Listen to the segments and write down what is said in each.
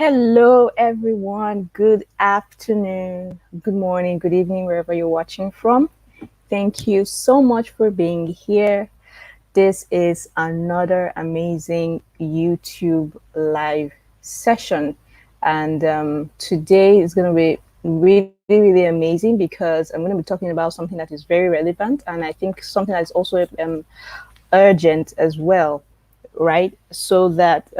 Hello, everyone. Good afternoon, good morning, good evening, wherever you're watching from. Thank you so much for being here. This is another amazing YouTube live session. And today is going to be really amazing because I'm going to be talking about something that is very relevant and I think something that is also urgent as well, right? So that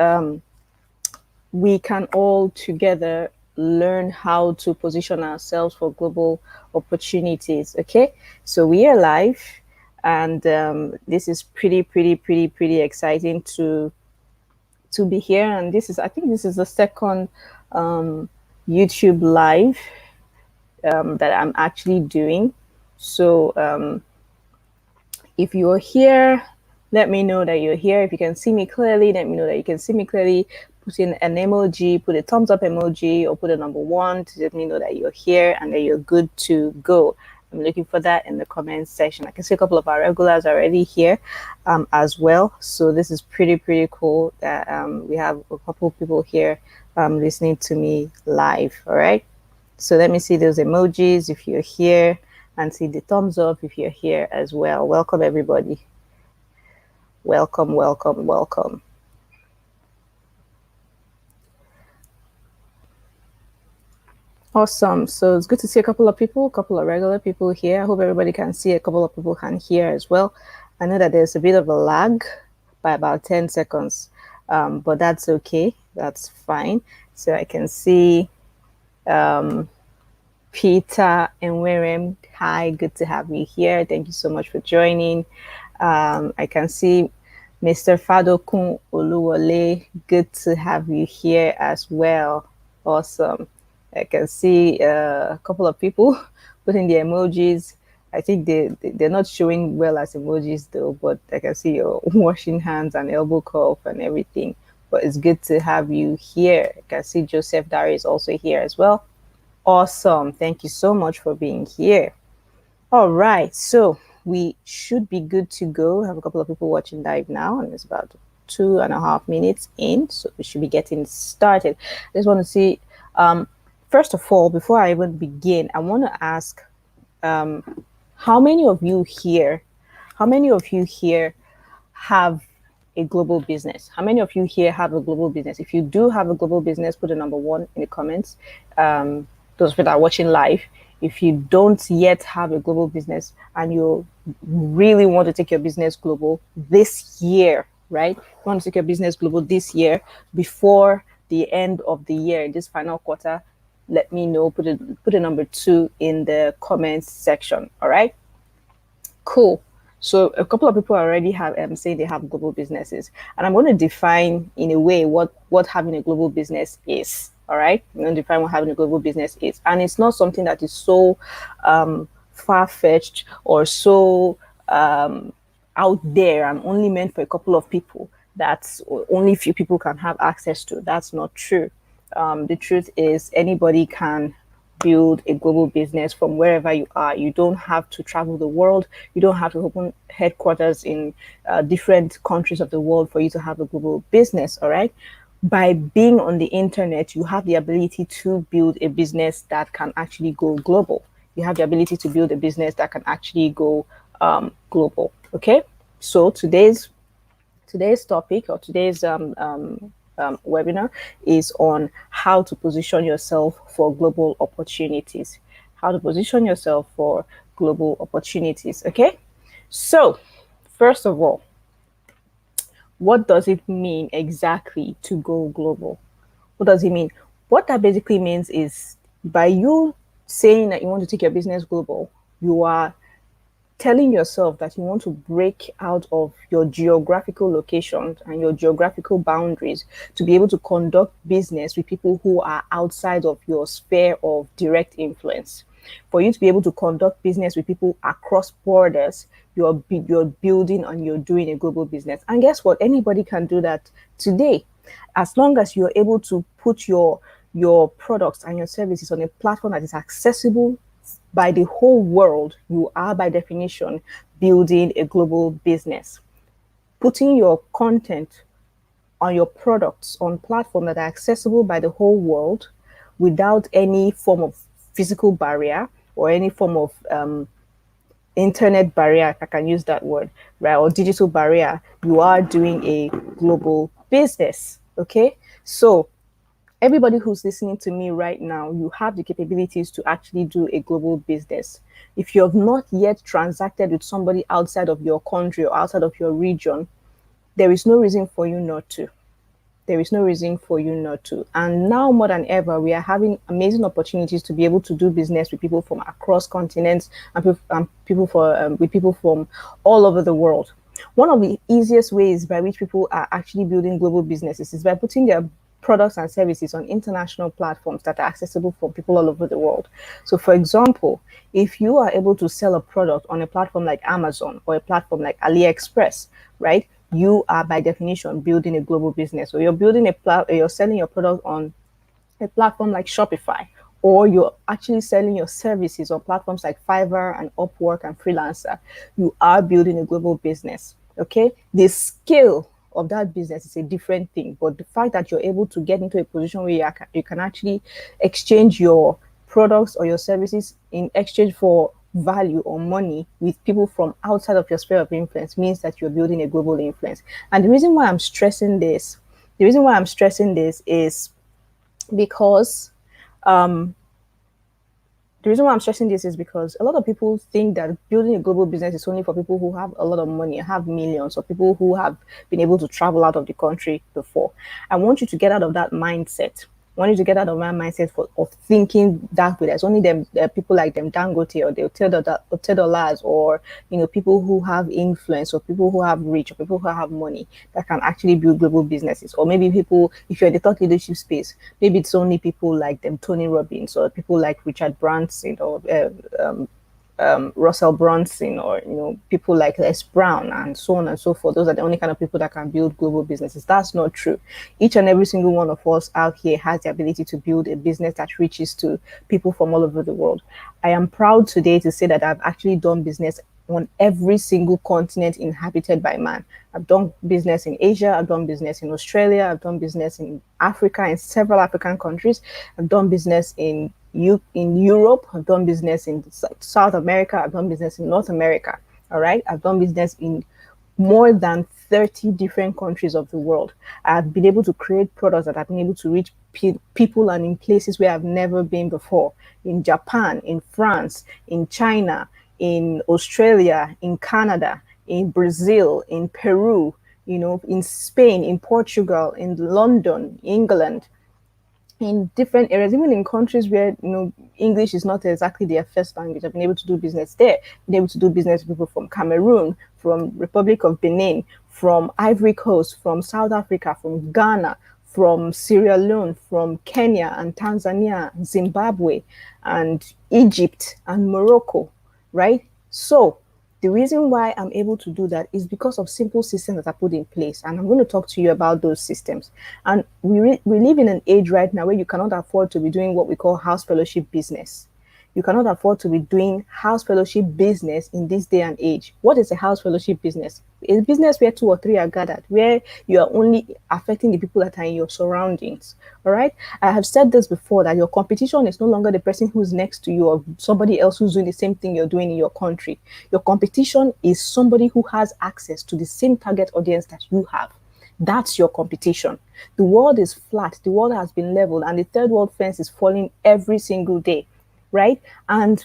we can all together learn how to position ourselves for global opportunities. Okay, so we are live, and this is pretty exciting to be here. And this is, I think, this is the second YouTube live that I'm actually doing. So if you're here, let me know that you're here. If you can see me clearly, let me know that you can see me clearly. Put in an emoji, put a thumbs up emoji, or put a number one to let me know that you're here and that you're good to go. I'm looking for that in the comments section. I can see a couple of our regulars already here as well. So this is pretty cool that we have a couple of people here listening to me live. All right. So let me see those emojis if you're here and see the thumbs up if you're here as well. Welcome, everybody. Welcome. Awesome. So it's good to see a couple of regular people here. I hope everybody can see, a couple of people can hear as well. I know that there's a bit of a lag by about 10 seconds, but that's okay. That's fine. So I can see Peter and Wirem. Hi, good to have you here. Thank you so much for joining. I can see Mr. Fadokun Oluwole. Good to have you here as well. Awesome. I can see a couple of people putting the emojis. I think they're not showing well as emojis though, but I can see your washing hands and elbow cuff and everything. But it's good to have you here. I can see Joseph Dari is also here as well. Awesome. Thank you so much for being here. All right. So we should be good to go. I have a couple of people watching live now, and it's about 2.5 minutes in. So we should be getting started. I just want to see, first of all, before I even begin, I want to ask how many of you here, have a global business? How many of you here have a global business? If you do have a global business, put a number one in the comments. Those people that are watching live, if you don't yet have a global business and you really want to take your business global this year, right? You want to take your business global this year before the end of the year, this final quarter, let me know. Put a number two in the comments section. All right. Cool. So a couple of people already have saying they have global businesses, and I'm going to define in a way what having a global business is. All right, I'm going to define what having a global business is, and it's not something that is so far fetched or so out there and only meant for a couple of people. That's only few people can have access to. That's not true. The truth is anybody can build a global business from wherever you are. You don't have to travel the world. You don't have to open headquarters in different countries of the world for you to have a global business. All right. By being on the internet, you have the ability to build a business that can actually go global. You have the ability to build a business that can actually go global. Okay. So today's topic or today's webinar is on how to position yourself for global opportunities. How to position yourself for global opportunities. Okay. So, first of all, what does it mean exactly to go global? What does it mean? What that basically means is by you saying that you want to take your business global, you are telling yourself that you want to break out of your geographical locations and your geographical boundaries to be able to conduct business with people who are outside of your sphere of direct influence. For you to be able to conduct business with people across borders, you're building and you're doing a global business. And guess what? Anybody can do that today, as long as you're able to put your products and your services on a platform that is accessible by the whole world. You are by definition building a global business. Putting your content on your products on platforms that are accessible by the whole world without any form of physical barrier or any form of internet barrier, if I can use that word, right, or digital barrier, you are doing a global business. Okay. So everybody who's listening to me right now, you have the capabilities to actually do a global business. If you have not yet transacted with somebody outside of your country or outside of your region, there is no reason for you not to. There is no reason for you not to. And now more than ever, we are having amazing opportunities to be able to do business with people from across continents and people with people from all over the world. One of the easiest ways by which people are actually building global businesses is by putting their products and services on international platforms that are accessible for people all over the world. So, for example, if you are able to sell a product on a platform like Amazon or a platform like AliExpress, right? You are by definition building a global business. So you're selling your product on a platform like Shopify, or you're actually selling your services on platforms like Fiverr and Upwork and Freelancer. You are building a global business. Okay. The scale of that business is a different thing, but the fact that you're able to get into a position where you can actually exchange your products or your services in exchange for value or money with people from outside of your sphere of influence means that you're building a global influence. And the reason why I'm stressing this is because the reason why I'm stressing this is because a lot of people think that building a global business is only for people who have a lot of money, have millions, or people who have been able to travel out of the country before. I want you to get out of that mindset. I want you to get out of my mindset of thinking that way. There's only them people like them Dangote or the hotel dollars, or people who have influence, or people who have reach, or people who have money that can actually build global businesses. Or maybe people, if you're in the thought leadership space, maybe it's only people like them Tony Robbins, or people like Richard Branson, or Russell Brunson, or people like Les Brown, and so on and so forth. Those are the only kind of people that can build global businesses. That's not true. Each and every single one of us out here has the ability to build a business that reaches to people from all over the world. I am proud today to say that I've actually done business on every single continent inhabited by man. I've done business in Asia, I've done business in Australia, I've done business in Africa, in several African countries. I've done business in Europe, I've done business in South America, I've done business in North America. All right, I've done business in more than 30 different countries of the world. I've been able to create products that have been able to reach people and in places where I've never been before. In Japan, in France, in China, in Australia, in Canada, in Brazil, in Peru, in Spain, in Portugal, in London, England, in different areas, even in countries where English is not exactly their first language. I've been able to do business there. Been able to do business with people from Cameroon, from Republic of Benin, from Ivory Coast, from South Africa, from Ghana, from Sierra Leone, from Kenya and Tanzania, Zimbabwe, and Egypt and Morocco, right? So the reason why I'm able to do that is because of simple systems that are put in place. And I'm going to talk to you about those systems. And we live in an age right now where you cannot afford to be doing what we call house fellowship business. You cannot afford to be doing house fellowship business in this day and age. What is a house fellowship business? It's a business where two or three are gathered, where you are only affecting the people that are in your surroundings. All right. I have said this before, that your competition is no longer the person who's next to you or somebody else who's doing the same thing you're doing in your country. Your competition is somebody who has access to the same target audience that you have. That's your competition. The world is flat, the world has been leveled, and the third world fence is falling every single day, right? And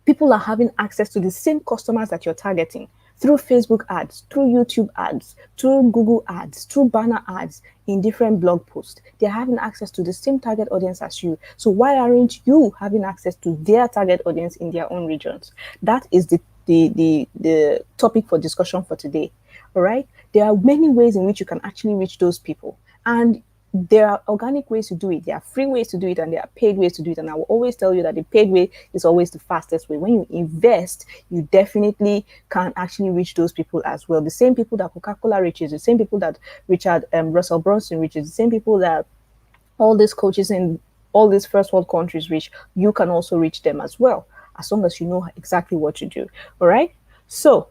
people are having access to the same customers that you're targeting through Facebook ads, through YouTube ads, through Google ads, through banner ads, in different blog posts. They're having access to the same target audience as you. So why aren't you having access to their target audience in their own regions? That is the topic for discussion for today. All right. There are many ways in which you can actually reach those people. And there are organic ways to do it, there are free ways to do it, and there are paid ways to do it. And I will always tell you that the paid way is always the fastest way. When you invest, you definitely can actually reach those people as well. The same people that Coca-Cola reaches, the same people that Richard Russell Brunson reaches, the same people that all these coaches in all these first world countries reach, you can also reach them as well, as long as you know exactly what to do. All right. So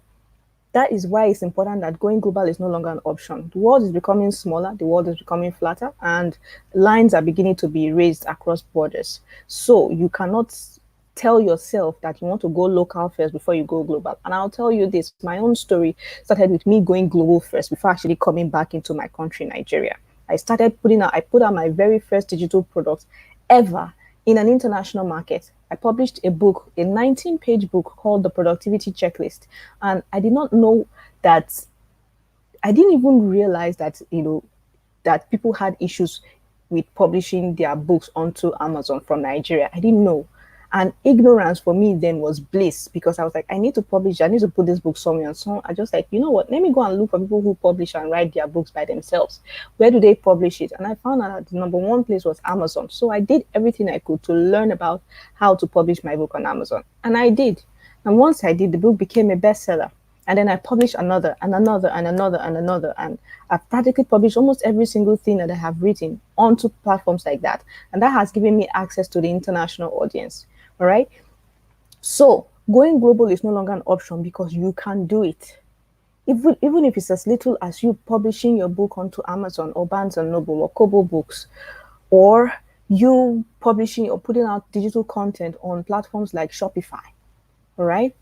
that is why it's important that going global is no longer an option. The world is becoming smaller, the world is becoming flatter, and lines are beginning to be raised across borders. So you cannot tell yourself that you want to go local first before you go global. And I'll tell you this, my own story started with me going global first before actually coming back into my country, Nigeria. I put out my very first digital product ever in an international market. I published a book, a 19-page book called The Productivity Checklist. And I did not know that, I didn't even realize that, that people had issues with publishing their books onto Amazon from Nigeria. I didn't know. And ignorance for me then was bliss, because I was like, I need to publish, I need to put this book somewhere. And so I just like, you know what, let me go and look for people who publish and write their books by themselves. Where do they publish it? And I found out that the number one place was Amazon. So I did everything I could to learn about how to publish my book on Amazon. And I did. And once I did, the book became a bestseller. And then I published another and another and another and another. And I've practically published almost every single thing that I have written onto platforms like that. And that has given me access to the international audience. All right. So going global is no longer an option because you can do it. Even if it's as little as you publishing your book onto Amazon or Barnes and Noble or Kobo Books, or you publishing or putting out digital content on platforms like Shopify. All right.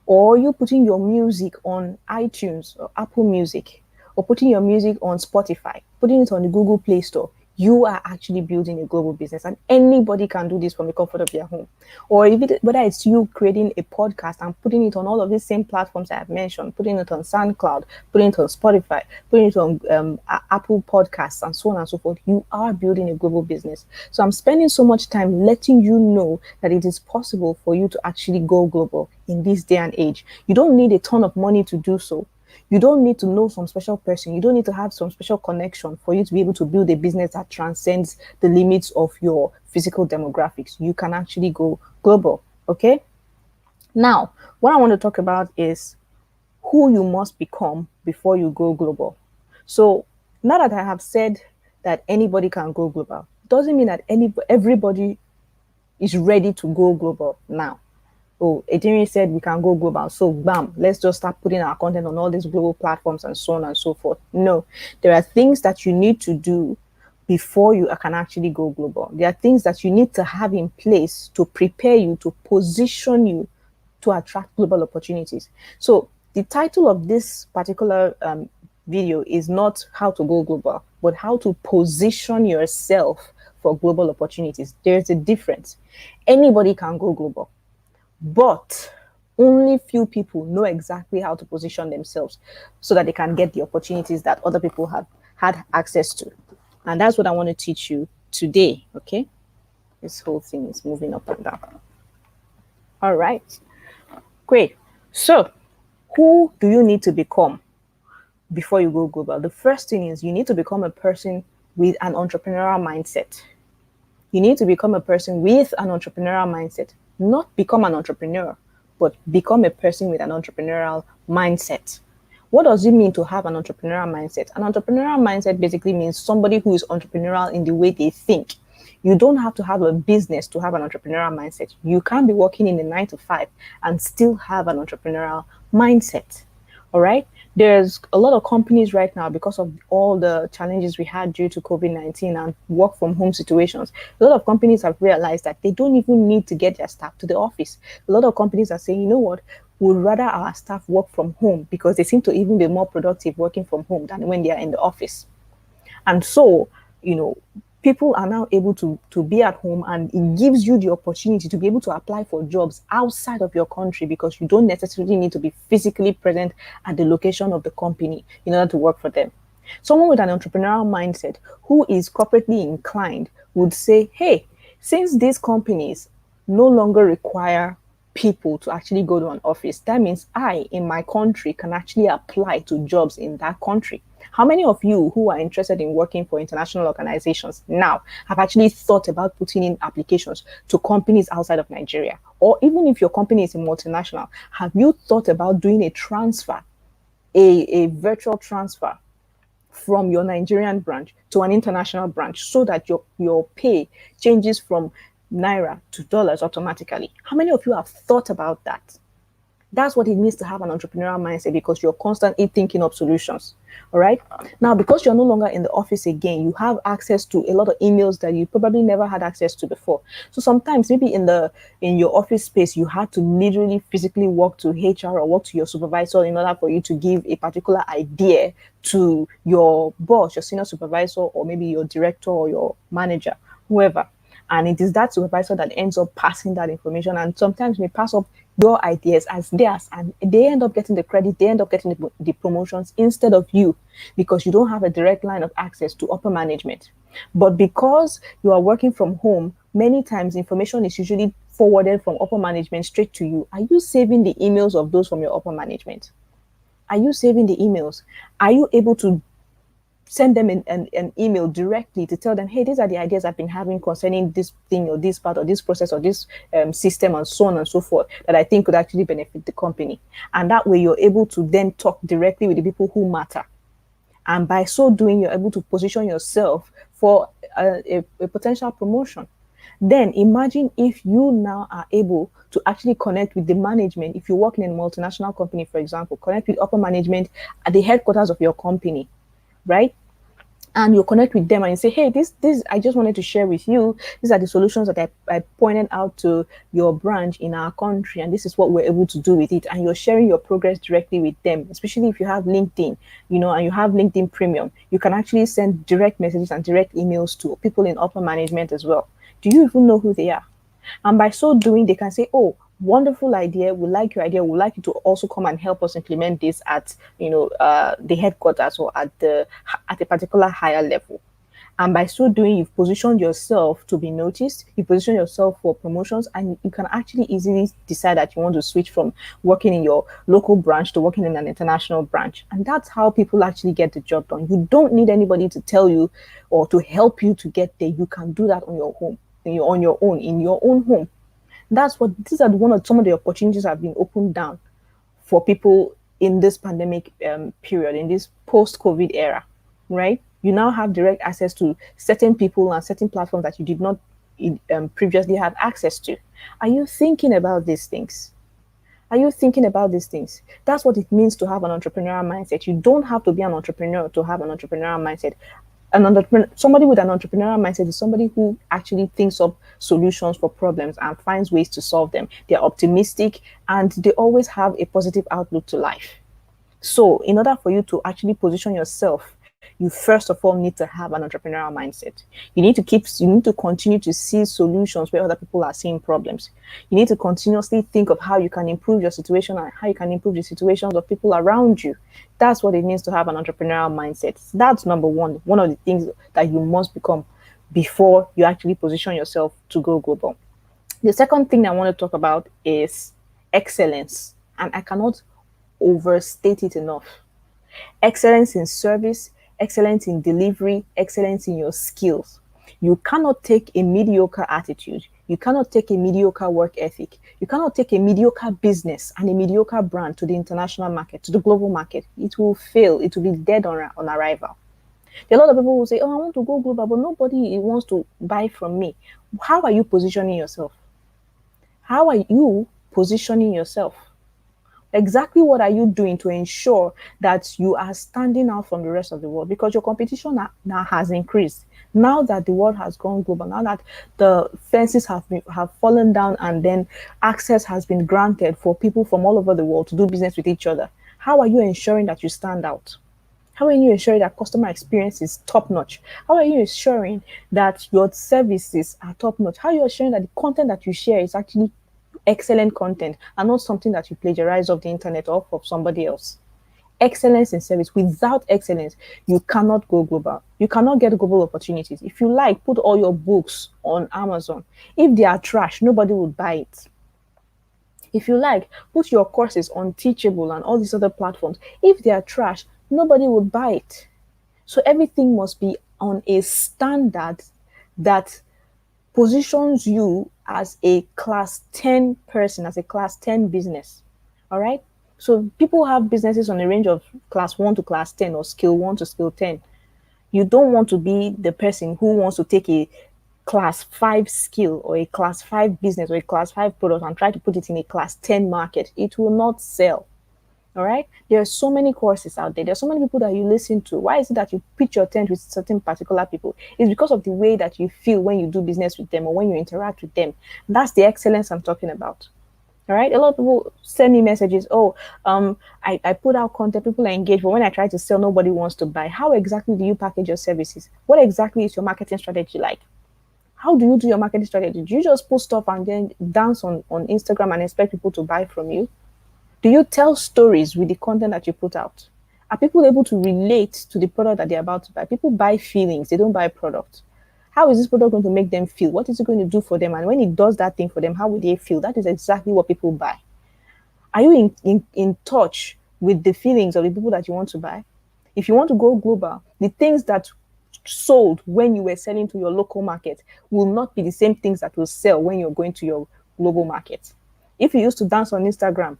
Or you putting your music on iTunes or Apple Music, or putting your music on Spotify, putting it on the Google Play Store. You are actually building a global business, and anybody can do this from the comfort of their home. Or whether it's you creating a podcast and putting it on all of these same platforms I have mentioned, putting it on SoundCloud, putting it on Spotify, putting it on Apple Podcasts, and so on and so forth, you are building a global business. So I'm spending so much time letting you know that it is possible for you to actually go global in this day and age. You don't need a ton of money to do so. You don't need to know some special person. You don't need to have some special connection for you to be able to build a business that transcends the limits of your physical demographics. You can actually go global. Okay. Now, what I want to talk about is who you must become before you go global. So now that I have said that anybody can go global, doesn't mean that everybody is ready to go global now. Oh, Adrian said we can go global. So bam, let's just start putting our content on all these global platforms and so on and so forth. No, there are things that you need to do before you can actually go global. There are things that you need to have in place to prepare you, to position you to attract global opportunities. So the title of this particular video is not how to go global, but how to position yourself for global opportunities. There's a difference. Anybody can go global, but only few people know exactly how to position themselves so that they can get the opportunities that other people have had access to. And that's what I want to teach you today. Okay. This whole thing is moving up and down. All right. Great. So who do you need to become before you go global? The first thing is you need to become a person with an entrepreneurial mindset. You need to become a person with an entrepreneurial mindset. Not become an entrepreneur, but become a person with an entrepreneurial mindset. What does it mean to have an entrepreneurial mindset? An entrepreneurial mindset basically means somebody who is entrepreneurial in the way they think. You don't have to have a business to have an entrepreneurial mindset. You can be working in a 9 to 5 and still have an entrepreneurial mindset. All right. There's a lot of companies right now, because of all the challenges we had due to COVID-19 and work from home situations. A lot of companies have realized that they don't even need to get their staff to the office. A lot of companies are saying, you know what, we'd rather our staff work from home because they seem to even be more productive working from home than when they are in the office. And so, people are now able to be at home, and it gives you the opportunity to be able to apply for jobs outside of your country because you don't necessarily need to be physically present at the location of the company in order to work for them. Someone with an entrepreneurial mindset who is corporately inclined would say, hey, since these companies no longer require people to actually go to an office, that means I, in my country, can actually apply to jobs in that country. How many of you who are interested in working for international organizations now have actually thought about putting in applications to companies outside of Nigeria? Or even if your company is a multinational, have you thought about doing a transfer, a virtual transfer from your Nigerian branch to an international branch so that your pay changes from Naira to dollars automatically? How many of you have thought about that? That's what it means to have an entrepreneurial mindset, because you're constantly thinking of solutions. All right. Now, because you're no longer in the office again, you have access to a lot of emails that you probably never had access to before. So sometimes maybe in your office space, you had to literally physically walk to HR or walk to your supervisor in order for you to give a particular idea to your boss, your senior supervisor, or maybe your director or your manager, whoever. And it is that supervisor that ends up passing that information, and sometimes may pass up your ideas as theirs, and they end up getting the credit, they end up getting the promotions instead of you, because you don't have a direct line of access to upper management. But because you are working from home, many times information is usually forwarded from upper management straight to you. Are you saving the emails of those from your upper management? Are you saving the emails? Are you able to send them an email directly to tell them, hey, these are the ideas I've been having concerning this thing or this part or this process or this system and so on and so forth, that I think could actually benefit the company. And that way you're able to then talk directly with the people who matter. And by so doing, you're able to position yourself for a potential promotion. Then imagine if you now are able to actually connect with the management. If you're working in a multinational company, for example, connect with upper management at the headquarters of your company, right? And you connect with them and you say, hey, this I just wanted to share with you, these are the solutions that I pointed out to your branch in our country, and this is what we're able to do with it. And you're sharing your progress directly with them, especially if you have LinkedIn, and you have LinkedIn Premium. You can actually send direct messages and direct emails to people in upper management as well. Do you even know who they are? And by so doing, they can say, oh, wonderful idea. We like your idea. We'd like you to also come and help us implement this at, the headquarters or at a particular higher level. And by so doing, you've positioned yourself to be noticed, you position yourself for promotions, and you can actually easily decide that you want to switch from working in your local branch to working in an international branch. And that's how people actually get the job done. You don't need anybody to tell you or to help you to get there. You can do that on your home, on your own, in your own home. That's what these are one of some of the opportunities that have been opened down for people in this pandemic period, in this post-COVID era, right? You now have direct access to certain people and certain platforms that you did not previously have access to. Are you thinking about these things? Are you thinking about these things? That's what it means to have an entrepreneurial mindset. You don't have to be an entrepreneur to have an entrepreneurial mindset. Somebody with an entrepreneurial mindset is somebody who actually thinks of solutions for problems and finds ways to solve them. They're optimistic and they always have a positive outlook to life. So, in order for you to actually position yourself, you first of all need to have an entrepreneurial mindset. You need to continue to see solutions where other people are seeing problems. You need to continuously think of how you can improve your situation and how you can improve the situations of people around you. That's what it means to have an entrepreneurial mindset. That's number one of the things that you must become before you actually position yourself to go global. The second thing I want to talk about is excellence, and I cannot overstate it enough. Excellence in service, excellence in delivery, excellence in your skills. You cannot take a mediocre attitude. You cannot take a mediocre work ethic. You cannot take a mediocre business and a mediocre brand to the international market, to the global market. It will fail. It will be dead on arrival. A lot of people will say, oh, I want to go global, but nobody wants to buy from me. How are you positioning yourself? How are you positioning yourself? Exactly what are you doing to ensure that you are standing out from the rest of the world? Because your competition now has increased. Now that the world has gone global, now that the fences have fallen down and then access has been granted for people from all over the world to do business with each other, how are you ensuring that you stand out? How are you ensuring that customer experience is top notch? How are you ensuring that your services are top notch? How are you ensuring that the content that you share is actually excellent content and not something that you plagiarize off the internet or of somebody else? Excellence in service. Without excellence, you cannot go global. You cannot get global opportunities. If you like, put all your books on Amazon. If they are trash, nobody would buy it. If you like, put your courses on Teachable and all these other platforms. If they are trash, nobody would buy it. So everything must be on a standard that positions you as a class 10 person, as a class 10 business. All right. So people have businesses on a range of class 1 to class 10 or skill 1 to skill 10. You don't want to be the person who wants to take a class 5 skill or a class 5 business or a class 5 product and try to put it in a class 10 market, it will not sell. All right. There are so many courses out there. There are so many people that you listen to. Why is it that you pitch your tent with certain particular people? It's because of the way that you feel when you do business with them or when you interact with them. That's the excellence I'm talking about. All right. A lot of people send me messages. Oh, I put out content, people are engaged, but when I try to sell, nobody wants to buy. How exactly do you package your services? What exactly is your marketing strategy like? How do you do your marketing strategy? Do you just post stuff and then dance on Instagram and expect people to buy from you? Do you tell stories with the content that you put out? Are people able to relate to the product that they're about to buy? People buy feelings, they don't buy product. How is this product going to make them feel? What is it going to do for them? And when it does that thing for them, how will they feel? That is exactly what people buy. Are you in touch with the feelings of the people that you want to buy? If you want to go global, the things that sold when you were selling to your local market will not be the same things that will sell when you're going to your global market. If you used to dance on Instagram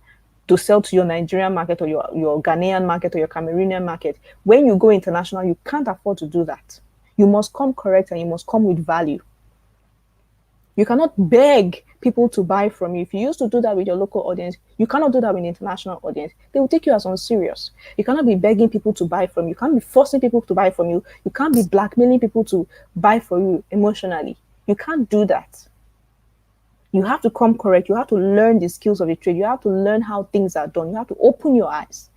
to sell to your Nigerian market or your Ghanaian market or your Cameroonian market, when you go international, you can't afford to do that. You must come correct and you must come with value. You cannot beg people to buy from you. If you used to do that with your local audience, you cannot do that with an international audience. They will take you as unserious. You cannot be begging people to buy from you. You can't be forcing people to buy from you. You can't be blackmailing people to buy for you emotionally. You can't do that. You have to come correct. You have to learn the skills of the trade. You have to learn how things are done. You have to open your eyes.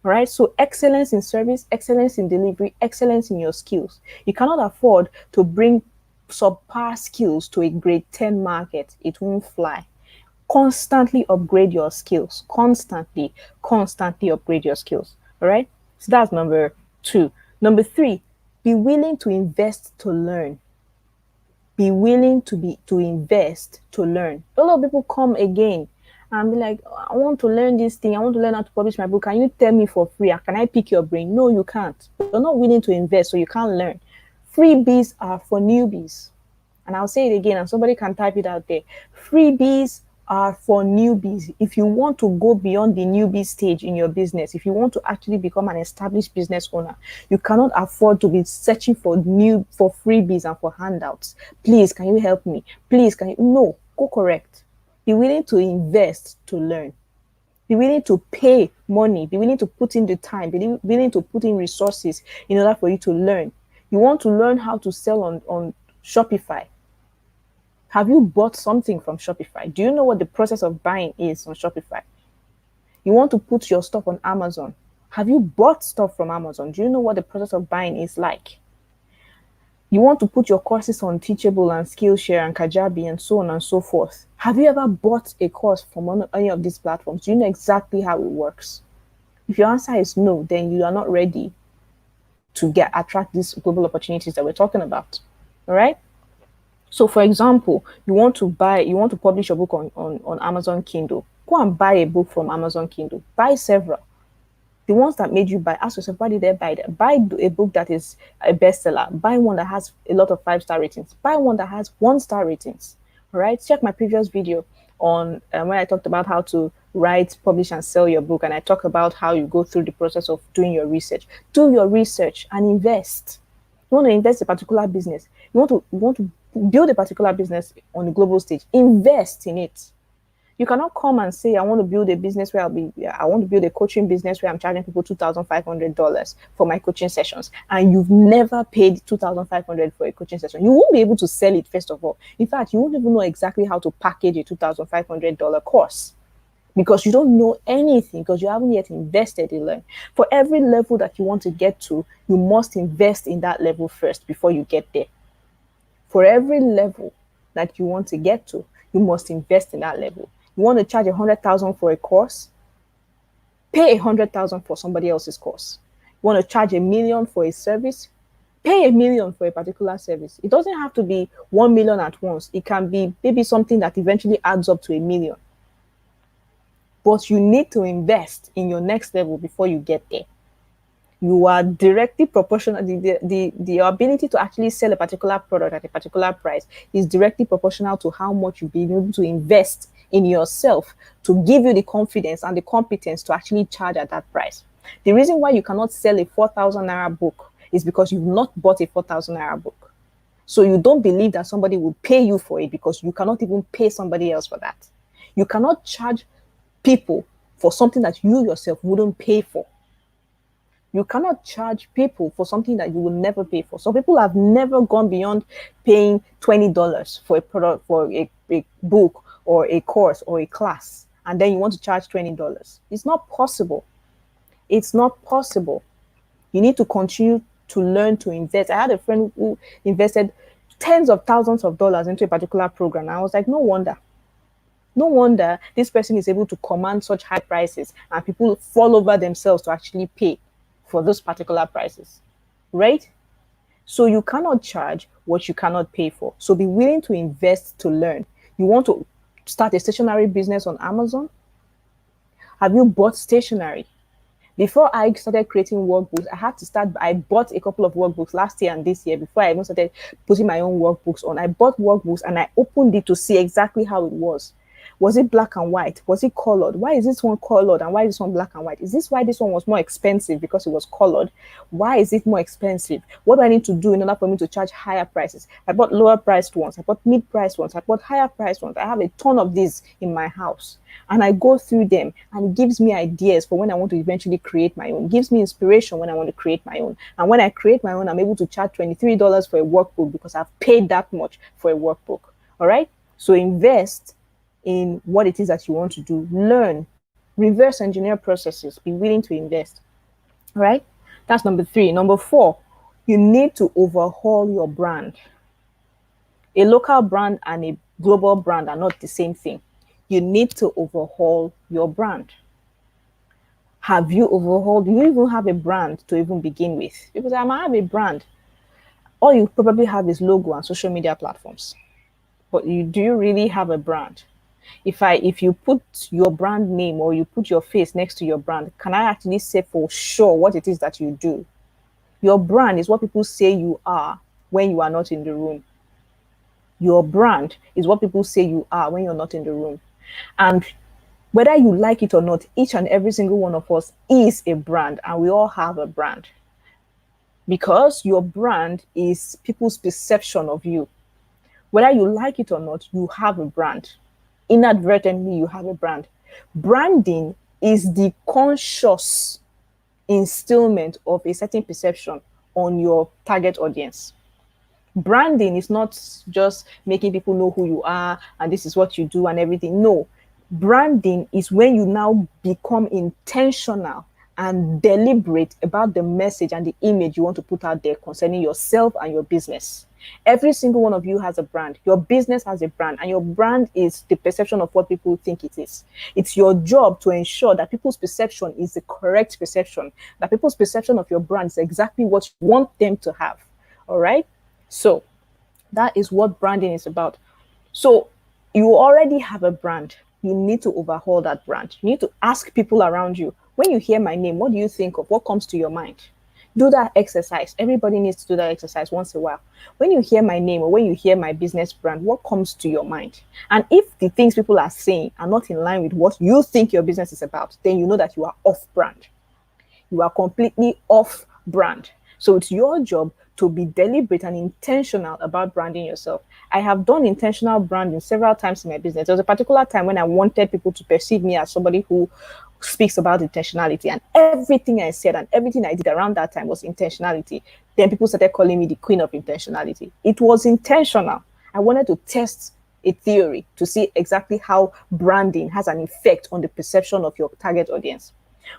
All right. So excellence in service, excellence in delivery, excellence in your skills. You cannot afford to bring subpar skills to a grade 10 market. It won't fly. Constantly upgrade your skills. Constantly upgrade your skills. All right. So that's number 2. Number 3, be willing to invest to learn. Be willing to invest to learn. A lot of people come again and be like, I want to learn this thing. I want to learn how to publish my book. Can you tell me for free? Can I pick your brain? No, you can't. You're not willing to invest, so you can't learn. Freebies are for newbies. And I'll say it again, and somebody can type it out there. Freebies are for newbies. If you want to go beyond the newbie stage in your business, if you want to actually become an established business owner, you cannot afford to be searching for freebies and for handouts. Please, can you help me? Please, can you? No, go correct. Be willing to invest to learn. Be willing to pay money. Be willing to put in the time. Be willing to put in resources in order for you to learn. You want to learn how to sell on Shopify. Have you bought something from Shopify? Do you know what the process of buying is on Shopify? You want to put your stuff on Amazon. Have you bought stuff from Amazon? Do you know what the process of buying is like? You want to put your courses on Teachable and Skillshare and Kajabi and so on and so forth. Have you ever bought a course from any of these platforms? Do you know exactly how it works? If your answer is no, then you are not ready to attract these global opportunities that we're talking about. All right? So, for example, you want to publish a book on Amazon Kindle. Go and buy a book from Amazon Kindle. Buy several. The ones that made you buy, ask yourself, why did I buy that? Buy a book that is a bestseller. Buy one that has a lot of 5-star ratings. Buy one that has 1-star ratings. All right. Check my previous video on when I talked about how to write, publish, and sell your book, and I talk about how you go through the process of doing your research. Do your research and invest. You want to invest in a particular business. You want to build a particular business on the global stage. Invest in it. You cannot come and say, I want to build a business where I want to build a coaching business where I'm charging people $2,500 for my coaching sessions, and you've never paid $2,500 for a coaching session. You won't be able to sell it, first of all. In fact, you won't even know exactly how to package a $2,500 course because you don't know anything, because you haven't yet invested in learn. For every level that you want to get to, you must invest in that level first before you get there. For every level that you want to get to, you must invest in that level. You want to charge 100,000 for a course? Pay 100,000 for somebody else's course. You want to charge $1 million for a service? Pay $1 million for a particular service. It doesn't have to be 1 million at once. It can be maybe something that eventually adds up to $1 million. But you need to invest in your next level before you get there. You are directly proportional. The ability to actually sell a particular product at a particular price is directly proportional to how much you've been able to invest in yourself to give you the confidence and the competence to actually charge at that price. The reason why you cannot sell a 4,000 naira book is because you've not bought a 4,000 naira book. So you don't believe that somebody will pay you for it because you cannot even pay somebody else for that. You cannot charge people for something that you yourself wouldn't pay for. You cannot charge people for something that you will never pay for. Some people have never gone beyond paying $20 for a product, for a book or a course or a class, and then you want to charge $20. It's not possible. It's not possible. You need to continue to learn to invest. I had a friend who invested tens of thousands of dollars into a particular program. I was like, no wonder. No wonder this person is able to command such high prices and people fall over themselves to actually pay for those particular prices, right? So you cannot charge what you cannot pay for. So be willing to invest to learn. You want to start a stationery business on Amazon? Have you bought stationery? Before I started creating workbooks, I bought a couple of workbooks last year and this year before I even started putting my own workbooks on. I bought workbooks and I opened it to see exactly how it was. Was it black and white? Was it colored? Why is this one colored and why is this one black and white? Is this why this one was more expensive because it was colored? Why is it more expensive? What do I need to do in order for me to charge higher prices? I bought lower priced ones. I bought mid priced ones. I bought higher priced ones. I have a ton of these in my house. And I go through them and it gives me ideas for when I want to eventually create my own. It gives me inspiration when I want to create my own. And when I create my own, I'm able to charge $23 for a workbook because I've paid that much for a workbook. All right. So invest in what it is that you want to do. Learn, reverse engineer processes, be willing to invest. All right. That's number 3. Number 4, you need to overhaul your brand. A local brand and a global brand are not the same thing. You need to overhaul your brand. Have you overhauled? Do you even have a brand to even begin with? Because I might have a brand. All you probably have is logo and social media platforms. But do you really have a brand? If you put your brand name or you put your face next to your brand, can I actually say for sure what it is that you do? Your brand is what people say you are when you are not in the room. Your brand is what people say you are when you're not in the room. And whether you like it or not, each and every single one of us is a brand, and we all have a brand. Because your brand is people's perception of you. Whether you like it or not, you have a brand. Inadvertently, you have a brand. Branding is the conscious instillment of a certain perception on your target audience. Branding is not just making people know who you are and this is what you do and everything. No, branding is when you now become intentional and deliberate about the message and the image you want to put out there concerning yourself and your business. Every single one of you has a brand. Your business has a brand, and your brand is the perception of what people think it is. It's your job to ensure that people's perception is the correct perception, that people's perception of your brand is exactly what you want them to have. All right? So that is what branding is about. So you already have a brand. You need to overhaul that brand. You need to ask people around you, when you hear my name, what do you think of? What comes to your mind? Do that exercise. Everybody needs to do that exercise once in a while. When you hear my name or when you hear my business brand, what comes to your mind? And if the things people are saying are not in line with what you think your business is about, then you know that you are off brand. You are completely off brand. So it's your job to be deliberate and intentional about branding yourself. I have done intentional branding several times in my business. There was a particular time when I wanted people to perceive me as somebody who speaks about intentionality, and everything I said and everything I did around that time was intentionality. Then people started calling me the queen of intentionality. It was intentional. I wanted to test a theory to see exactly how branding has an effect on the perception of your target audience.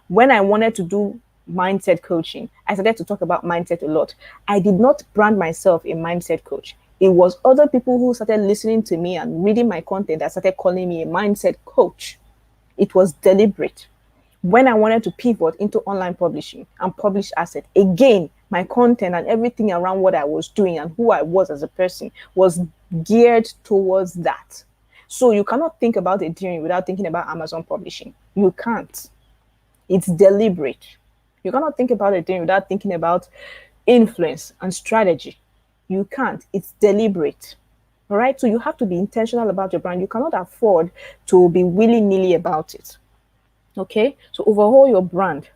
When I wanted to do mindset coaching, I started to talk about mindset a lot. I did not brand myself a mindset coach. It was other people who started listening to me and reading my content that started calling me a mindset coach. It was deliberate. When I wanted to pivot into online publishing and publish assets, again, my content and everything around what I was doing and who I was as a person was geared towards that. So you cannot think about a dream without thinking about Amazon publishing. You can't. It's deliberate. You cannot think about a dream without thinking about influence and strategy. You can't. It's deliberate. All right. So you have to be intentional about your brand. You cannot afford to be willy-nilly about it. Okay. So overhaul your brand.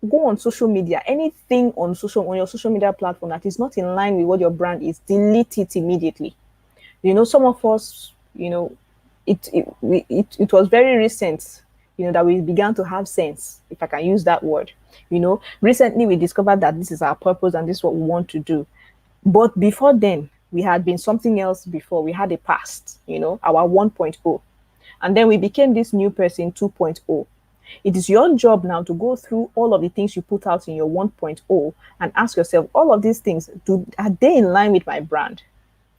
Go on social media, anything on your social media platform that is not in line with what your brand is, delete it immediately. Some of us, it was very recent, that we began to have sense, if I can use that word. Recently we discovered that this is our purpose and this is what we want to do. But before then, we had been something else before. We had a past, our 1.0. And then we became this new person 2.0. It is your job now to go through all of the things you put out in your 1.0 and ask yourself, all of these things, are they in line with my brand?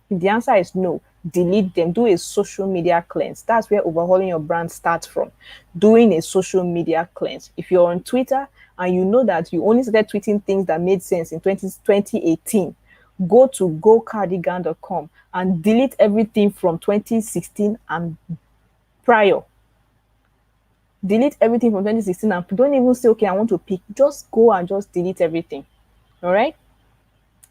If the answer is no, delete them. Do a social media cleanse. That's where overhauling your brand starts from. Doing a social media cleanse. If you're on Twitter and you know that you only started tweeting things that made sense in 2018, go to gocardigan.com and delete everything from 2016 and prior. Delete everything from 2016 and don't even say, okay, I want to pick. Just go and just delete everything. All right.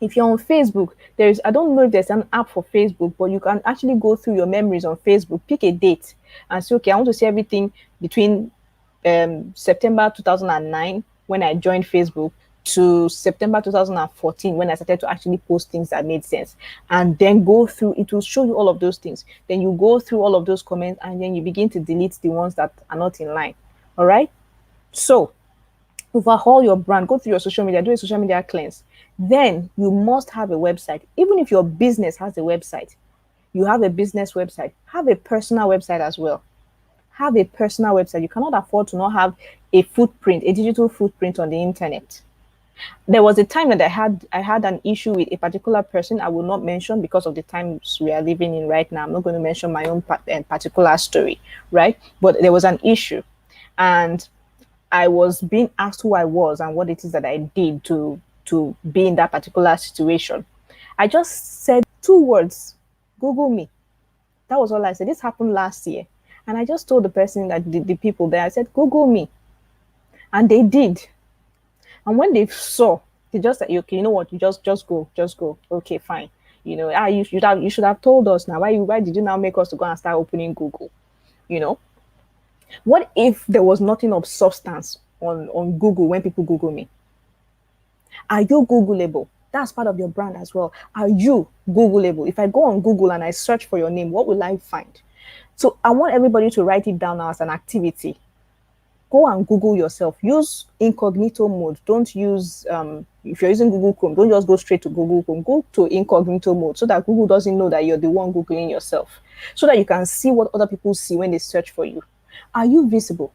If you're on Facebook, I don't know if there's an app for Facebook, but you can actually go through your memories on Facebook, pick a date and say, okay, I want to see everything between September 2009 when I joined Facebook to September 2014 when I started to actually post things that made sense. And then go through, it will show you all of those things. Then you go through all of those comments and then you begin to delete the ones that are not in line. All right. So overhaul your brand, go through your social media, do a social media cleanse. Then you must have a website. Even if your business has a website, you have a business website, have a personal website as well. Have a personal website. You cannot afford to not have a footprint, a digital footprint on the internet. There was a time that I had an issue with a particular person I will not mention because of the times we are living in right now. I'm not going to mention my own particular story, right? But there was an issue, and I was being asked who I was and what it is that I did to be in that particular situation. I just said two words: Google me. That was all I said. This happened last year. And I just told the person that the people there, I said, Google me. And they did. And when they saw, they just said, okay, you know what, you just go, just go. Okay, fine. You should have told us now. Why did you now make us to go and start opening Google? You know? What if there was nothing of substance on Google when people Google me? Are you Googleable? That's part of your brand as well. Are you Googleable? If I go on Google and I search for your name, what will I find? So I want everybody to write it down now as an activity. Go and Google yourself. Use incognito mode. Don't use, if you're using Google Chrome, don't just go straight to Google Chrome. Go to incognito mode so that Google doesn't know that you're the one Googling yourself. So that you can see what other people see when they search for you. Are you visible?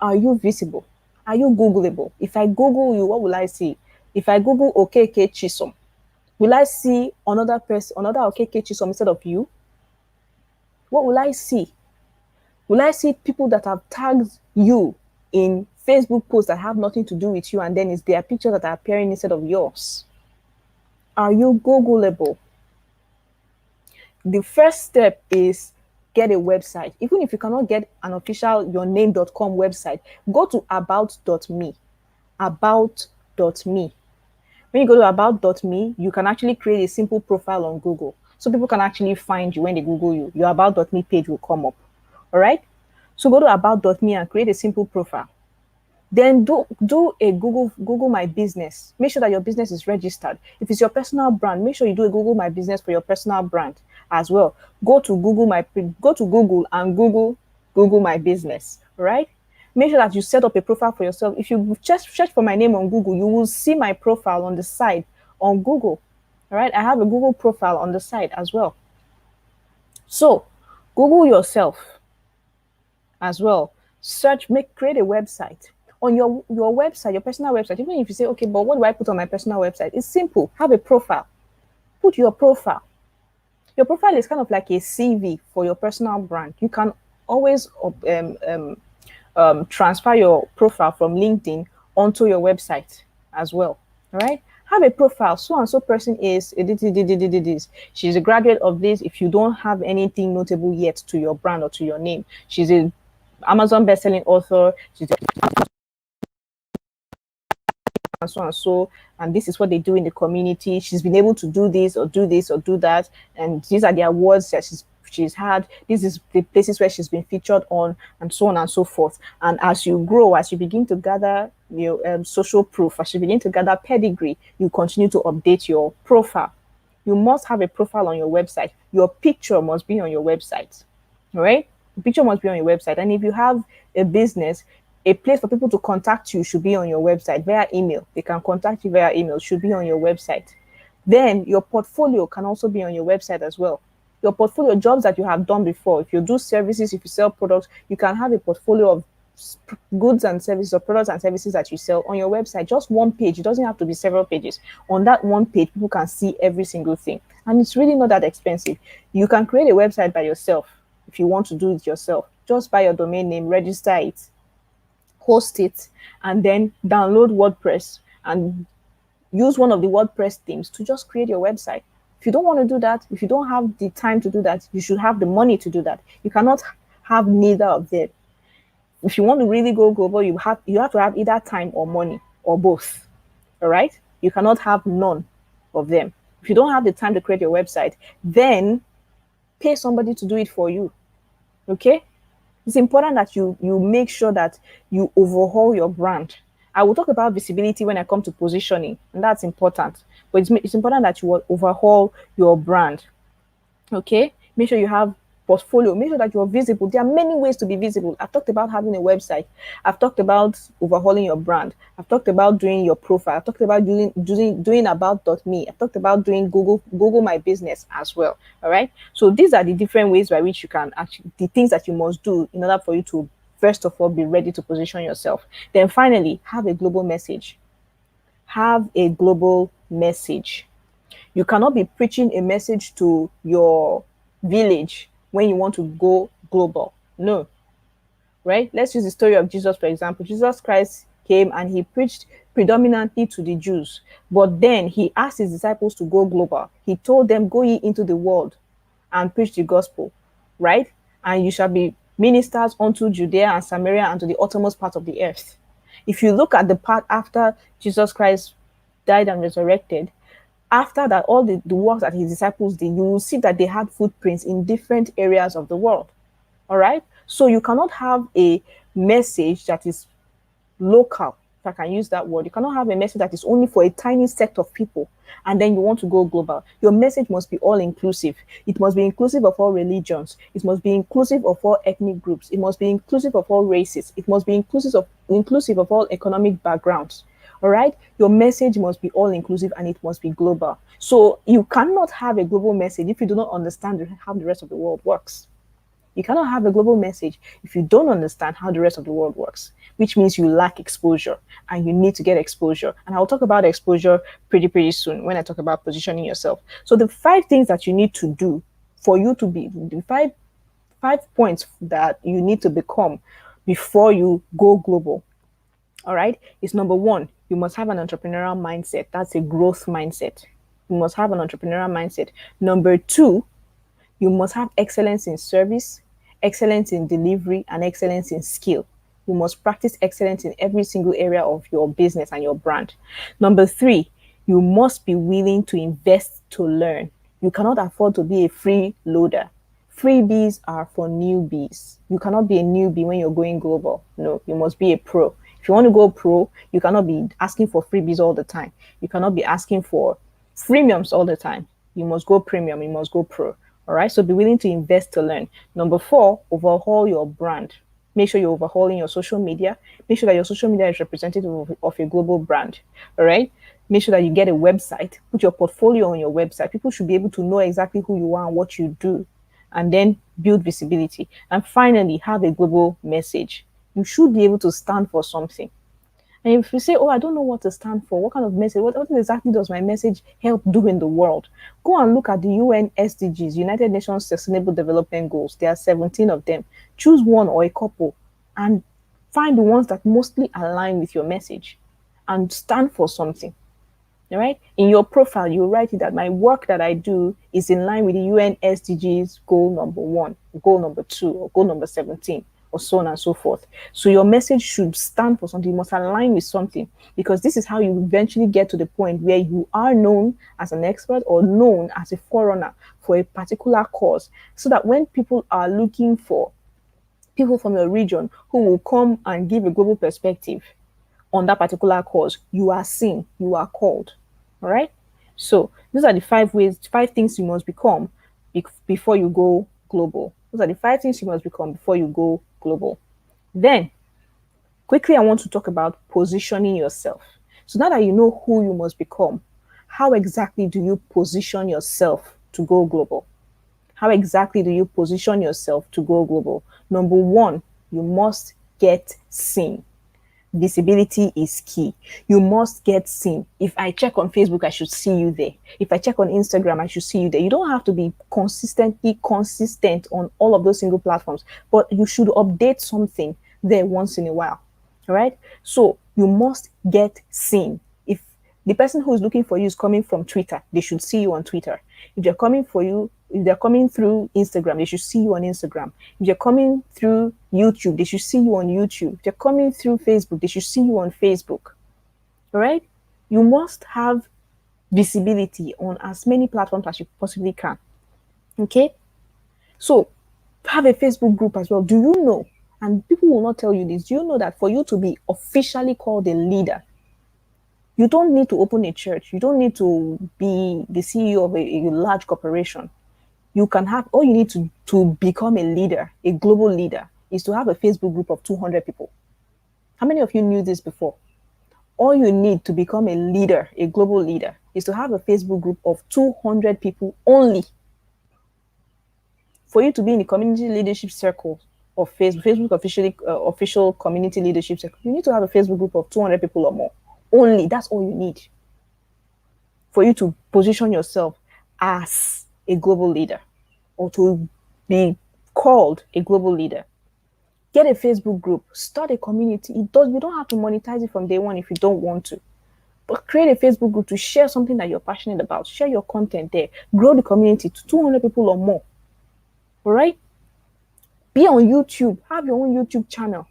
Are you visible? Are you Googleable? If I Google you, what will I see? If I Google Okeke Chisom, will I see another person, another Okeke Chisom instead of you? What will I see? Will I see people that have tagged you in Facebook posts that have nothing to do with you, and then it's their pictures that are appearing instead of yours? Are you Googleable? The first step is get a website. Even if you cannot get an official yourname.com website, go to about.me. About.me. When you go to about.me, you can actually create a simple profile on Google. So people can actually find you when they Google you. Your about.me page will come up. All right. So go to about.me and create a simple profile. Then do a Google My Business. Make sure that your business is registered. If it's your personal brand, make sure you do a Google My Business for your personal brand as well. Go to Google and Google My Business. Right? Make sure that you set up a profile for yourself. If you just search for my name on Google, you will see my profile on the side on Google. All right? I have a Google profile on the side as well. So Google yourself as well. Create a website. On your website, your personal website, even if you say, okay, but what do I put on my personal website? It's simple. Have a profile. Put your profile. Your profile is kind of like a CV for your personal brand. You can always transfer your profile from LinkedIn onto your website as well. All right. Have a profile. So and so person is this. She's a graduate of this. If you don't have anything notable yet to your brand or to your name, she's a Amazon best-selling author. She's a and so, and this is what they do in the community. She's been able to do this or do this or do that, and these are the awards that she's had, this is the places where she's been featured on, and so on and so forth. And as you grow, as you begin to gather your social proof, as you begin to gather pedigree, you continue to update your profile. You must have a profile on your website. Your picture must be on your website. All right? The picture must be on your website. And if you have a business, a place for people to contact you should be on your website via email. They can contact you via email, should be on your website. Then your portfolio can also be on your website as well. Your portfolio, jobs that you have done before. If you do services, if you sell products, you can have a portfolio of goods and services or products and services that you sell on your website. Just one page. It doesn't have to be several pages. On that one page, people can see every single thing. And it's really not that expensive. You can create a website by yourself if you want to do it yourself. Just buy your domain name, register it, host it, and then download WordPress and use one of the WordPress themes to just create your website. If you don't want to do that, if you don't have the time to do that, you should have the money to do that. You cannot have neither of them. If you want to really go global, you have to have either time or money or both. All right? You cannot have none of them. If you don't have the time to create your website, then pay somebody to do it for you. Okay? It's important that you make sure that you overhaul your brand. I will talk about visibility when I come to positioning, and that's important. But it's important that you overhaul your brand. Okay, make sure you have portfolio, make sure that you're visible. There are many ways to be visible. I've talked about having a website, I've talked about overhauling your brand, I've talked about doing your profile, I've talked about doing about.me, I've talked about doing Google My Business as well. All right, so these are the different ways by which you can actually, the things that you must do in order for you to first of all be ready to position yourself. Then finally, have a global message. Have a global message. You cannot be preaching a message to your village when you want to go global. No, right? Let's use the story of Jesus, for example. Jesus Christ came and he preached predominantly to the Jews, but then he asked his disciples to go global. He told them, go ye into the world and preach the gospel, right? And you shall be ministers unto Judea and Samaria and to the uttermost part of the earth. If you look at the part after Jesus Christ died and resurrected, after that, all the work that his disciples did, you will see that they had footprints in different areas of the world. All right. So you cannot have a message that is local, if I can use that word. You cannot have a message that is only for a tiny set of people and then you want to go global. Your message must be all inclusive. It must be inclusive of all religions. It must be inclusive of all ethnic groups. It must be inclusive of all races. It must be inclusive of all economic backgrounds. All right, your message must be all inclusive and it must be global. So you cannot have a global message if you do not understand how the rest of the world works. You cannot have a global message if you don't understand how the rest of the world works, which means you lack exposure and you need to get exposure. And I'll talk about exposure pretty soon when I talk about positioning yourself. So the 5 things that you need to do for you to be, the five points that you need to become before you go global. All right, is number 1, you must have an entrepreneurial mindset. That's a growth mindset. You must have an entrepreneurial mindset. Number 2, you must have excellence in service, excellence in delivery, and excellence in skill. You must practice excellence in every single area of your business and your brand. Number 3, you must be willing to invest to learn. You cannot afford to be a freeloader. Freebies are for newbies. You cannot be a newbie when you're going global. No, you must be a pro. If you want to go pro, you cannot be asking for freebies all the time. You cannot be asking for freemiums all the time. You must go premium. You must go pro. All right. So be willing to invest to learn. Number 4, overhaul your brand. Make sure you're overhauling your social media. Make sure that your social media is representative of a global brand. All right. Make sure that you get a website. Put your portfolio on your website. People should be able to know exactly who you are and what you do. And then build visibility. And finally, have a global message. You should be able to stand for something. And if you say, oh, I don't know what to stand for, what kind of message, what exactly does my message help do in the world? Go and look at the UN SDGs, United Nations Sustainable Development Goals. There are 17 of them. Choose one or a couple and find the ones that mostly align with your message and stand for something. All right. In your profile, you write it that my work that I do is in line with the UN SDGs goal number 1, goal number 2, or goal number 17. or so on and so forth. So your message should stand for something, you must align with something, because this is how you eventually get to the point where you are known as an expert or known as a forerunner for a particular cause, so that when people are looking for people from your region who will come and give a global perspective on that particular cause, you are seen, you are called. All right. So these are the 5 ways, 5 things you must become before you go global. Those are the 5 things you must become before you go global. Then, quickly, I want to talk about positioning yourself. So now that you know who you must become, how exactly do you position yourself to go global? How exactly do you position yourself to go global? Number one, you must get seen. Visibility is key. You must get seen. If I check on Facebook, I should see you there. If I check on Instagram, I should see you there. You don't have to be consistently consistent on all of those single platforms, but you should update something there once in a while. All right. So you must get seen. If the person who is looking for you is coming from Twitter, they should see you on Twitter. If they're coming for you, if they're coming through Instagram, they should see you on Instagram. If they're coming through YouTube, they should see you on YouTube. If they're coming through Facebook, they should see you on Facebook. All right? You must have visibility on as many platforms as you possibly can. Okay? So have a Facebook group as well. Do you know? And people will not tell you this. Do you know that for you to be officially called a leader, you don't need to open a church. You don't need to be the CEO of a large corporation. You can have, all you need to become a leader, a global leader, is to have a Facebook group of 200 people. How many of you knew this before? All you need to become a leader, a global leader, is to have a Facebook group of 200 people only. For you to be in the community leadership circle of Facebook official community leadership circle, you need to have a Facebook group of 200 people or more. Only. That's all you need for you to position yourself as a global leader or to be called a global leader. Get a Facebook group, start a community. You don't have to monetize it from day one if you don't want to. But create a Facebook group to share something that you're passionate about. Share your content there. Grow the community to 200 people or more. All right? Be on YouTube. Have your own YouTube channel.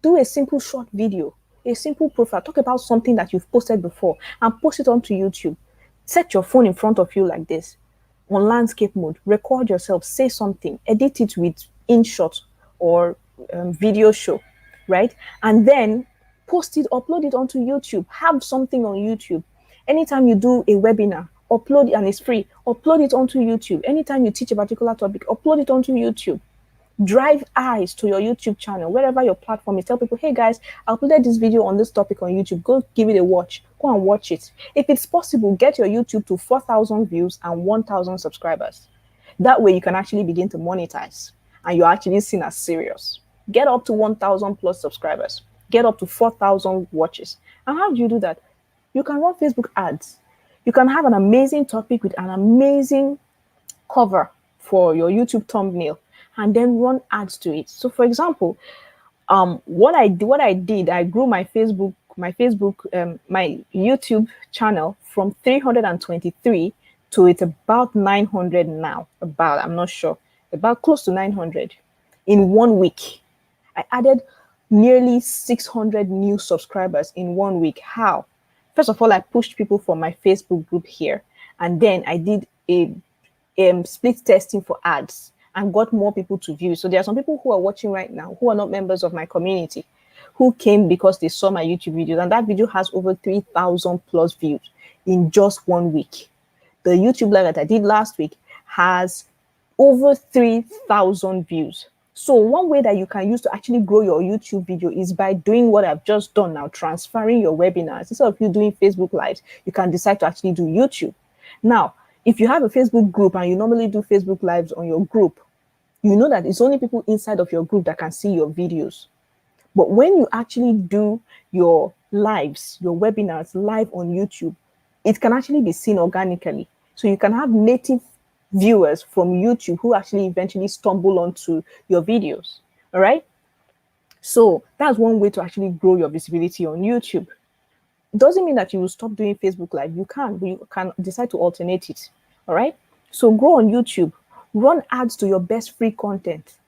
Do a simple short video, a simple profile. Talk about something that you've posted before and post it onto YouTube. Set your phone in front of you like this on landscape mode. Record yourself. Say something. Edit it with InShot or video show, right? And then post it, upload it onto YouTube. Have something on YouTube. Anytime you do a webinar, upload it, and it's free. Upload it onto YouTube. Anytime you teach a particular topic, upload it onto YouTube. Drive eyes to your YouTube channel, wherever your platform is. Tell people, hey guys, I uploaded this video on this topic on YouTube. Go give it a watch. Go and watch it. If it's possible, get your YouTube to 4,000 views and 1,000 subscribers. That way you can actually begin to monetize and you're actually seen as serious. Get up to 1,000 plus subscribers. Get up to 4,000 watches. And how do you do that? You can run Facebook ads. You can have an amazing topic with an amazing cover for your YouTube thumbnail and then run ads to it. So for example, what I did, I grew my my YouTube channel from 323 to it's about 900 now. I'm not sure, about close to 900 in 1 week. I added nearly 600 new subscribers in 1 week. How? First of all, I pushed people from my Facebook group here, and then I did a split testing for ads and got more people to view. So there are some people who are watching right now who are not members of my community, who came because they saw my YouTube videos, and that video has over 3,000 plus views in just 1 week. The YouTube live that I did last week has over 3,000 views. So one way that you can use to actually grow your YouTube video is by doing what I've just done now, transferring your webinars. Instead of you doing Facebook Lives, you can decide to actually do YouTube. Now, if you have a Facebook group and you normally do Facebook Lives on your group, you know that it's only people inside of your group that can see your videos. But when you actually do your lives, your webinars live on YouTube, it can actually be seen organically. So you can have native viewers from YouTube who actually eventually stumble onto your videos. All right. So that's one way to actually grow your visibility on YouTube. Doesn't mean that you will stop doing Facebook Live. You can, but you can decide to alternate it. All right. So grow on YouTube, run ads to your best free content.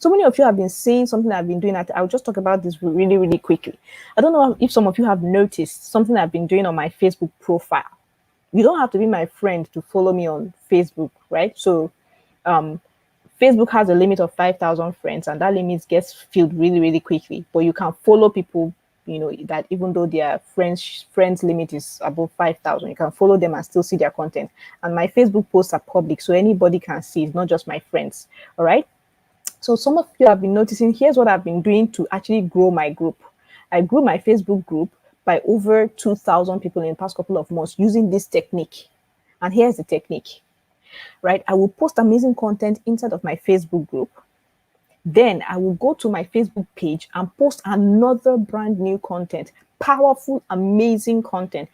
So many of you have been saying something I've been doing. I'll just talk about this really, really quickly. I don't know if some of you have noticed something I've been doing on my Facebook profile. You don't have to be my friend to follow me on Facebook, right? So Facebook has a limit of 5,000 friends, and that limit gets filled really, really quickly. But you can follow people, that even though their friends limit is above 5,000, you can follow them and still see their content. And my Facebook posts are public, so anybody can see. It's not just my friends. All right. So some of you have been noticing, here's what I've been doing to actually grow my group. I grew my Facebook group by over 2,000 people in the past couple of months using this technique. And here's the technique, right? I will post amazing content inside of my Facebook group. Then I will go to my Facebook page and post another brand new content, powerful, amazing content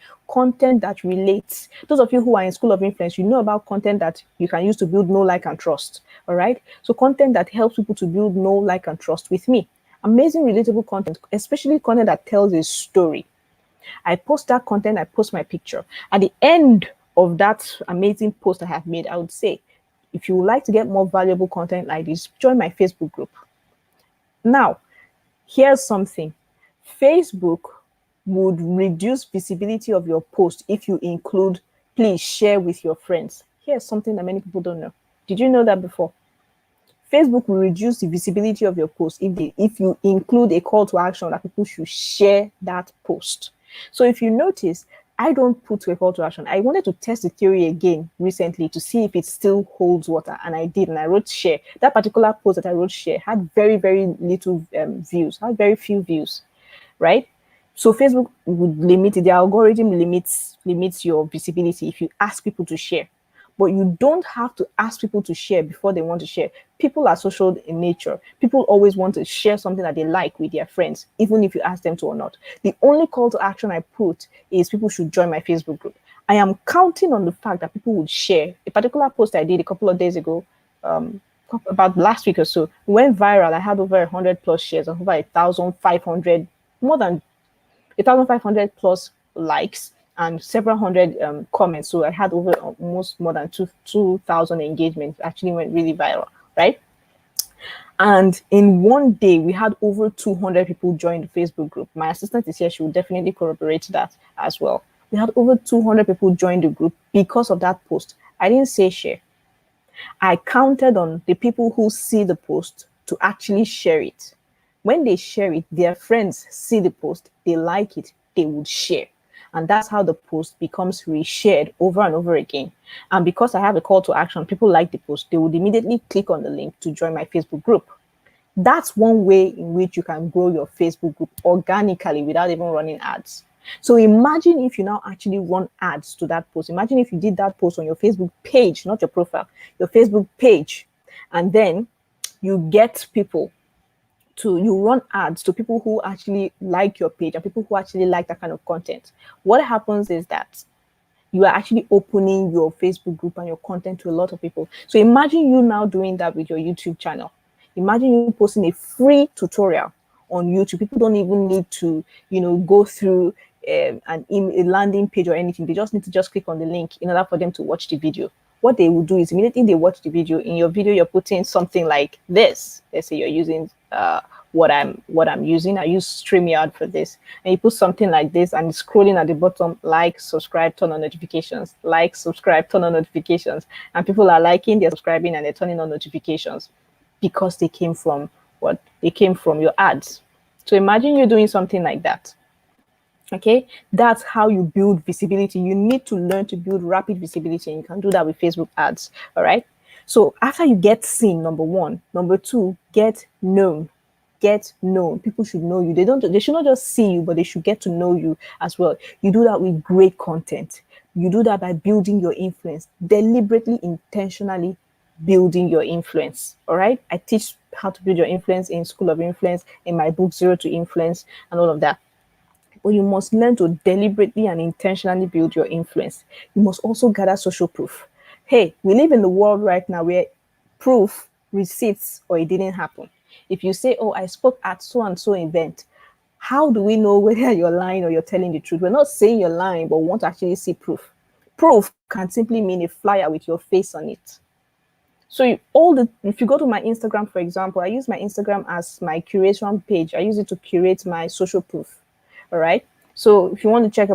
that relates. Those of you who are in School of Influence, you know about content that you can use to build know, like, and trust. All right. So content that helps people to build know, like, and trust with me. Amazing, relatable content, especially content that tells a story. I post that content, I post my picture. At the end of that amazing post I have made, I would say, if you would like to get more valuable content like this, join my Facebook group. Now, here's something. Facebook would reduce visibility of your post if you include, please share with your friends. Here's something that many people don't know. Did you know that before? Facebook will reduce the visibility of your post if you include a call to action that people should share that post. So if you notice, I don't put a call to action. I wanted to test the theory again recently to see if it still holds water, and I did, and I wrote share. That particular post that I wrote share had very, very little views, had very few views, right? So Facebook would limit it. The algorithm limits your visibility if you ask people to share. But you don't have to ask people to share before they want to share. People are social in nature. People always want to share something that they like with their friends, even if you ask them to or not. The only call to action I put is people should join my Facebook group. I am counting on the fact that people would share. A particular post I did a couple of days ago, about last week or so, went viral. I had over 100 plus shares and over 1,500, more than 1,500 plus likes and several hundred comments. So I had over almost more than 2,000 engagements. Actually went really viral, right? And in one day, we had over 200 people join the Facebook group. My assistant is here. She will definitely corroborate that as well. We had over 200 people join the group because of that post. I didn't say share. I counted on the people who see the post to actually share it. When they share it, their friends see the post, they like it, they would share. And that's how the post becomes reshared over and over again. And because I have a call to action, people like the post, they would immediately click on the link to join my Facebook group. That's one way in which you can grow your Facebook group organically without even running ads. So imagine if you now actually run ads to that post. Imagine if you did that post on your Facebook page, not your profile, your Facebook page, and then you get people you run ads to people who actually like your page and people who actually like that kind of content. What happens is that you are actually opening your Facebook group and your content to a lot of people. So imagine you now doing that with your YouTube channel. Imagine you posting a free tutorial on YouTube. People don't even need to, go through a landing page or anything. They just need to just click on the link in order for them to watch the video. What they will do is immediately they watch the video. In your video, you're putting something like this. Let's say you're using what I'm using. I use StreamYard for this, and you put something like this, and scrolling at the bottom, like, subscribe, turn on notifications, like, subscribe, turn on notifications, and people are liking, they're subscribing, and they're turning on notifications because they came from what? They came from your ads. So imagine you're doing something like that. Okay, that's how you build visibility. You need to learn to build rapid visibility, and you can do that with Facebook ads. All right. So after you get seen, number one, number two, get known. Get known. People should know you. They should not just see you, but they should get to know you as well. You do that with great content. You do that by building your influence, deliberately, intentionally building your influence. All right. I teach how to build your influence in School of Influence, in my book Zero to Influence, and all of that. But you must learn to deliberately and intentionally build your influence. You must also gather social proof. Hey, we live in the world right now where proof, receipts, or it didn't happen. If you say, oh, I spoke at so and so event, how do we know whether you're lying or you're telling the truth? We're not saying you're lying, but we want to actually see proof. Proof can simply mean a flyer with your face on it. So if you go to my Instagram, for example, I use my Instagram as my curation page. I use it to curate my social proof. All right. So if you want to check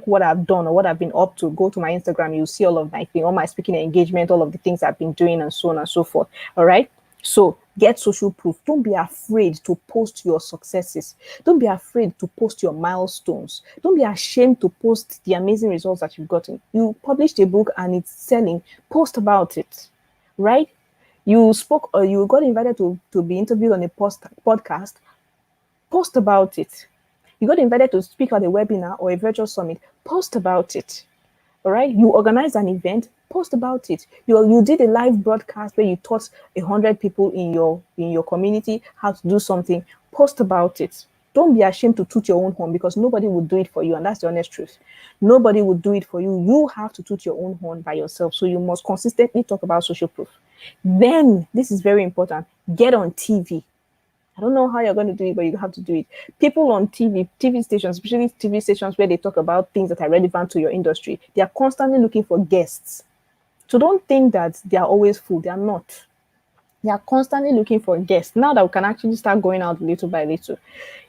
what I've done or what I've been up to, go to my Instagram. You'll see all of my thing, all my speaking engagement, all of the things I've been doing, and so on and so forth. All right. So get social proof. Don't be afraid to post your successes. Don't be afraid to post your milestones. Don't be ashamed to post the amazing results that you've gotten. You published a book and it's selling. Post about it, right? You spoke or you got invited to be interviewed on a podcast. Post about it. You got invited to speak at a webinar or a virtual summit. Post about it. All right. You organized an event. Post about it. You did a live broadcast where you taught 100 people in your community how to do something. Post about it. Don't be ashamed to toot your own horn, because nobody will do it for you, and that's the honest truth. Nobody will do it for you. You have to toot your own horn by yourself. So you must consistently talk about social proof. Then, this is very important, get on TV. I don't know how you're going to do it, but you have to do it. People on TV stations, especially TV stations where they talk about things that are relevant to your industry, they are constantly looking for guests. So don't think that they are always full. They are not. They are constantly looking for guests. Now that we can actually start going out little by little,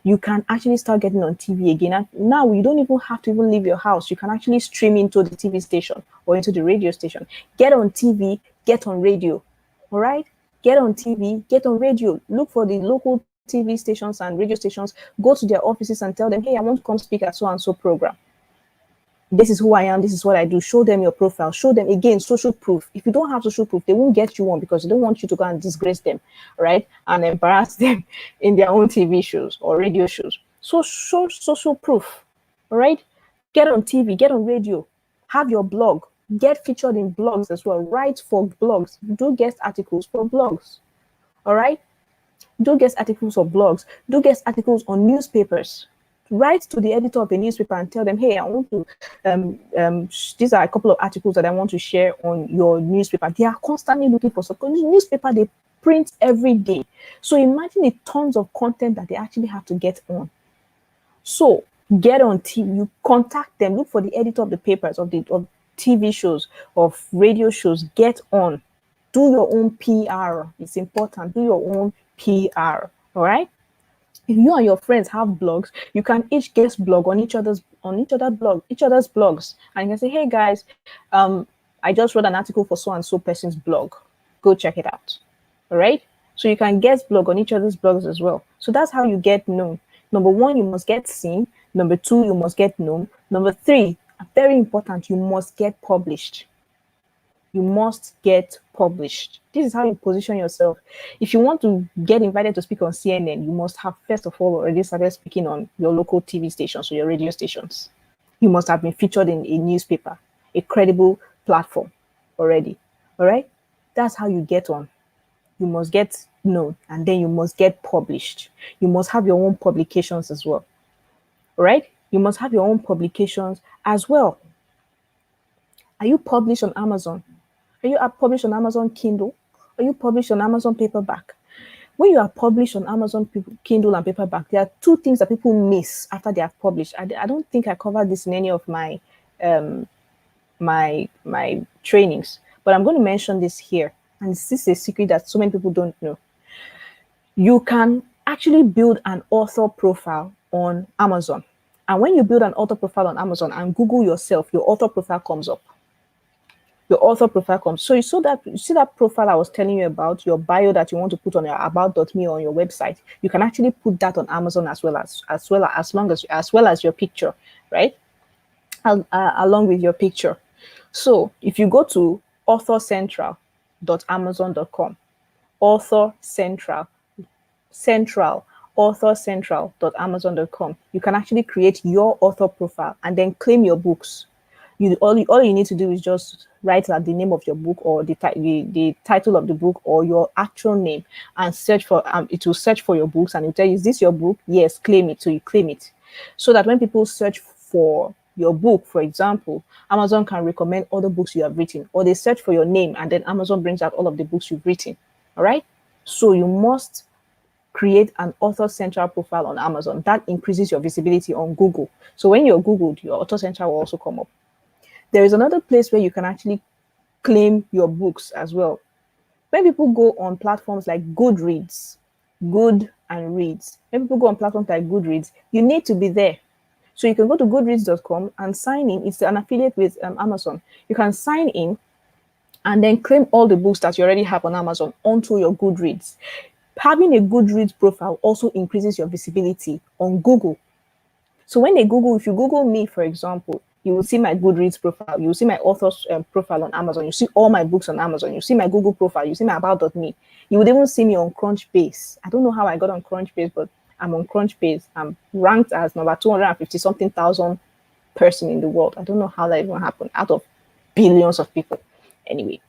you can actually start getting on TV again. And now you don't even have to even leave your house. You can actually stream into the TV station or into the radio station. Get on TV, get on radio. All right? Get on TV, get on radio. Look for the local TV stations and radio stations. Go to their offices and tell them, hey, I want to come speak at so and so program. This is who I am, this is what I do. Show them your profile. Show them, again, social proof. If you don't have social proof, they won't get you on, because they don't want you to go and disgrace them, right? And embarrass them in their own TV shows or radio shows. So show social proof, all right? Get on TV, get on radio, have your blog, get featured in blogs as well. Write for blogs, do guest articles for blogs, all right? Do guest articles or blogs, do guest articles on newspapers. Write to the editor of a newspaper and tell them, hey, I want to, these are a couple of articles that I want to share on your newspaper. They are constantly looking for support. Newspaper, they print every day. So imagine the tons of content that they actually have to get on. So get on TV, you contact them, look for the editor of the papers, of TV shows, of radio shows, get on. Do your own PR. It's important. Do your own PR. All right. If you and your friends have blogs, you can each guest blog on each other's blogs, and you can say, hey guys, I just wrote an article for so and so person's blog. Go check it out. All right. So you can guest blog on each other's blogs as well. So that's how you get known. Number one, you must get seen. Number two, you must get known. Number three, very important, you must get published. You must get published. This is how you position yourself. If you want to get invited to speak on CNN, you must have, first of all, already started speaking on your local TV stations or your radio stations. You must have been featured in a newspaper, a credible platform already. All right? That's how you get on. You must get known, and then you must get published. You must have your own publications as well. All right? You must have your own publications as well. Are you published on Amazon? Are you published on Amazon Kindle? Are you published on Amazon paperback? When you are published on Amazon Kindle and paperback, there are two things that people miss after they have published. I don't think I covered this in any of my my trainings, but I'm going to mention this here. And this is a secret that so many people don't know. You can actually build an author profile on Amazon. And when you build an author profile on Amazon and Google yourself, your author profile comes up. Your author profile comes. So you see that profile I was telling you about, your bio that you want to put on your about.me or on your website. You can actually put that on Amazon as well as your picture, right? Along with your picture. So if you go to authorcentral.amazon.com, authorcentral.amazon.com, you can actually create your author profile and then claim your books. All you need to do is just write out the name of your book or the title of the book or your actual name and search for it will search for your books and it will tell you, is this your book? Yes, claim it. So you claim it, so that when people search for your book, for example, Amazon can recommend other books you have written, or they search for your name and then Amazon brings out all of the books you've written. All right. So you must create an author central profile on Amazon. That increases your visibility on Google. So when you're Googled, your author central will also come up. There is another place where you can actually claim your books as well. When people go on platforms like Goodreads, Good and Reads, when people go on platforms like Goodreads, you need to be there. So you can go to goodreads.com and sign in. It's an affiliate with Amazon. You can sign in and then claim all the books that you already have on Amazon onto your Goodreads. Having a Goodreads profile also increases your visibility on Google. So when they Google, if you Google me, for example, you will see my Goodreads profile. You will see my author's profile on Amazon. You see all my books on Amazon. You see my Google profile. You see my about.me. You would even see me on Crunchbase. I don't know how I got on Crunchbase, but I'm on Crunchbase. I'm ranked as number 250 something thousand person in the world. I don't know how that even happened out of billions of people. Anyway,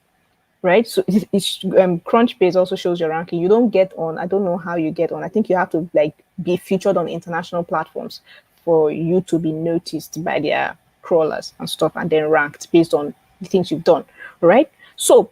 right? So Crunchbase also shows your ranking. You don't get on. I don't know how you get on. I think you have to like be featured on international platforms for you to be noticed by their crawlers and stuff, and then ranked based on the things you've done. Right? So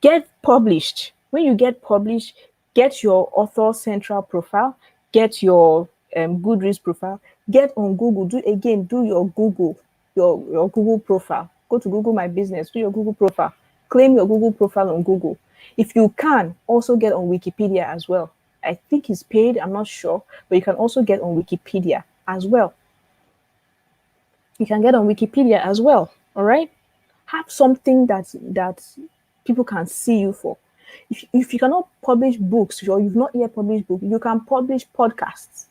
get published. When you get published, get your author central profile, get your Goodreads profile, get on Google. Do your Google, your Google profile. Go to Google My Business, do your Google profile, claim your Google profile on Google. If you can, also get on Wikipedia as well. I think it's paid, I'm not sure, but you can also get on Wikipedia as well. You can get on Wikipedia as well. All right. Have something that people can see you for. If you cannot publish books or you've not yet published books, you can publish podcasts.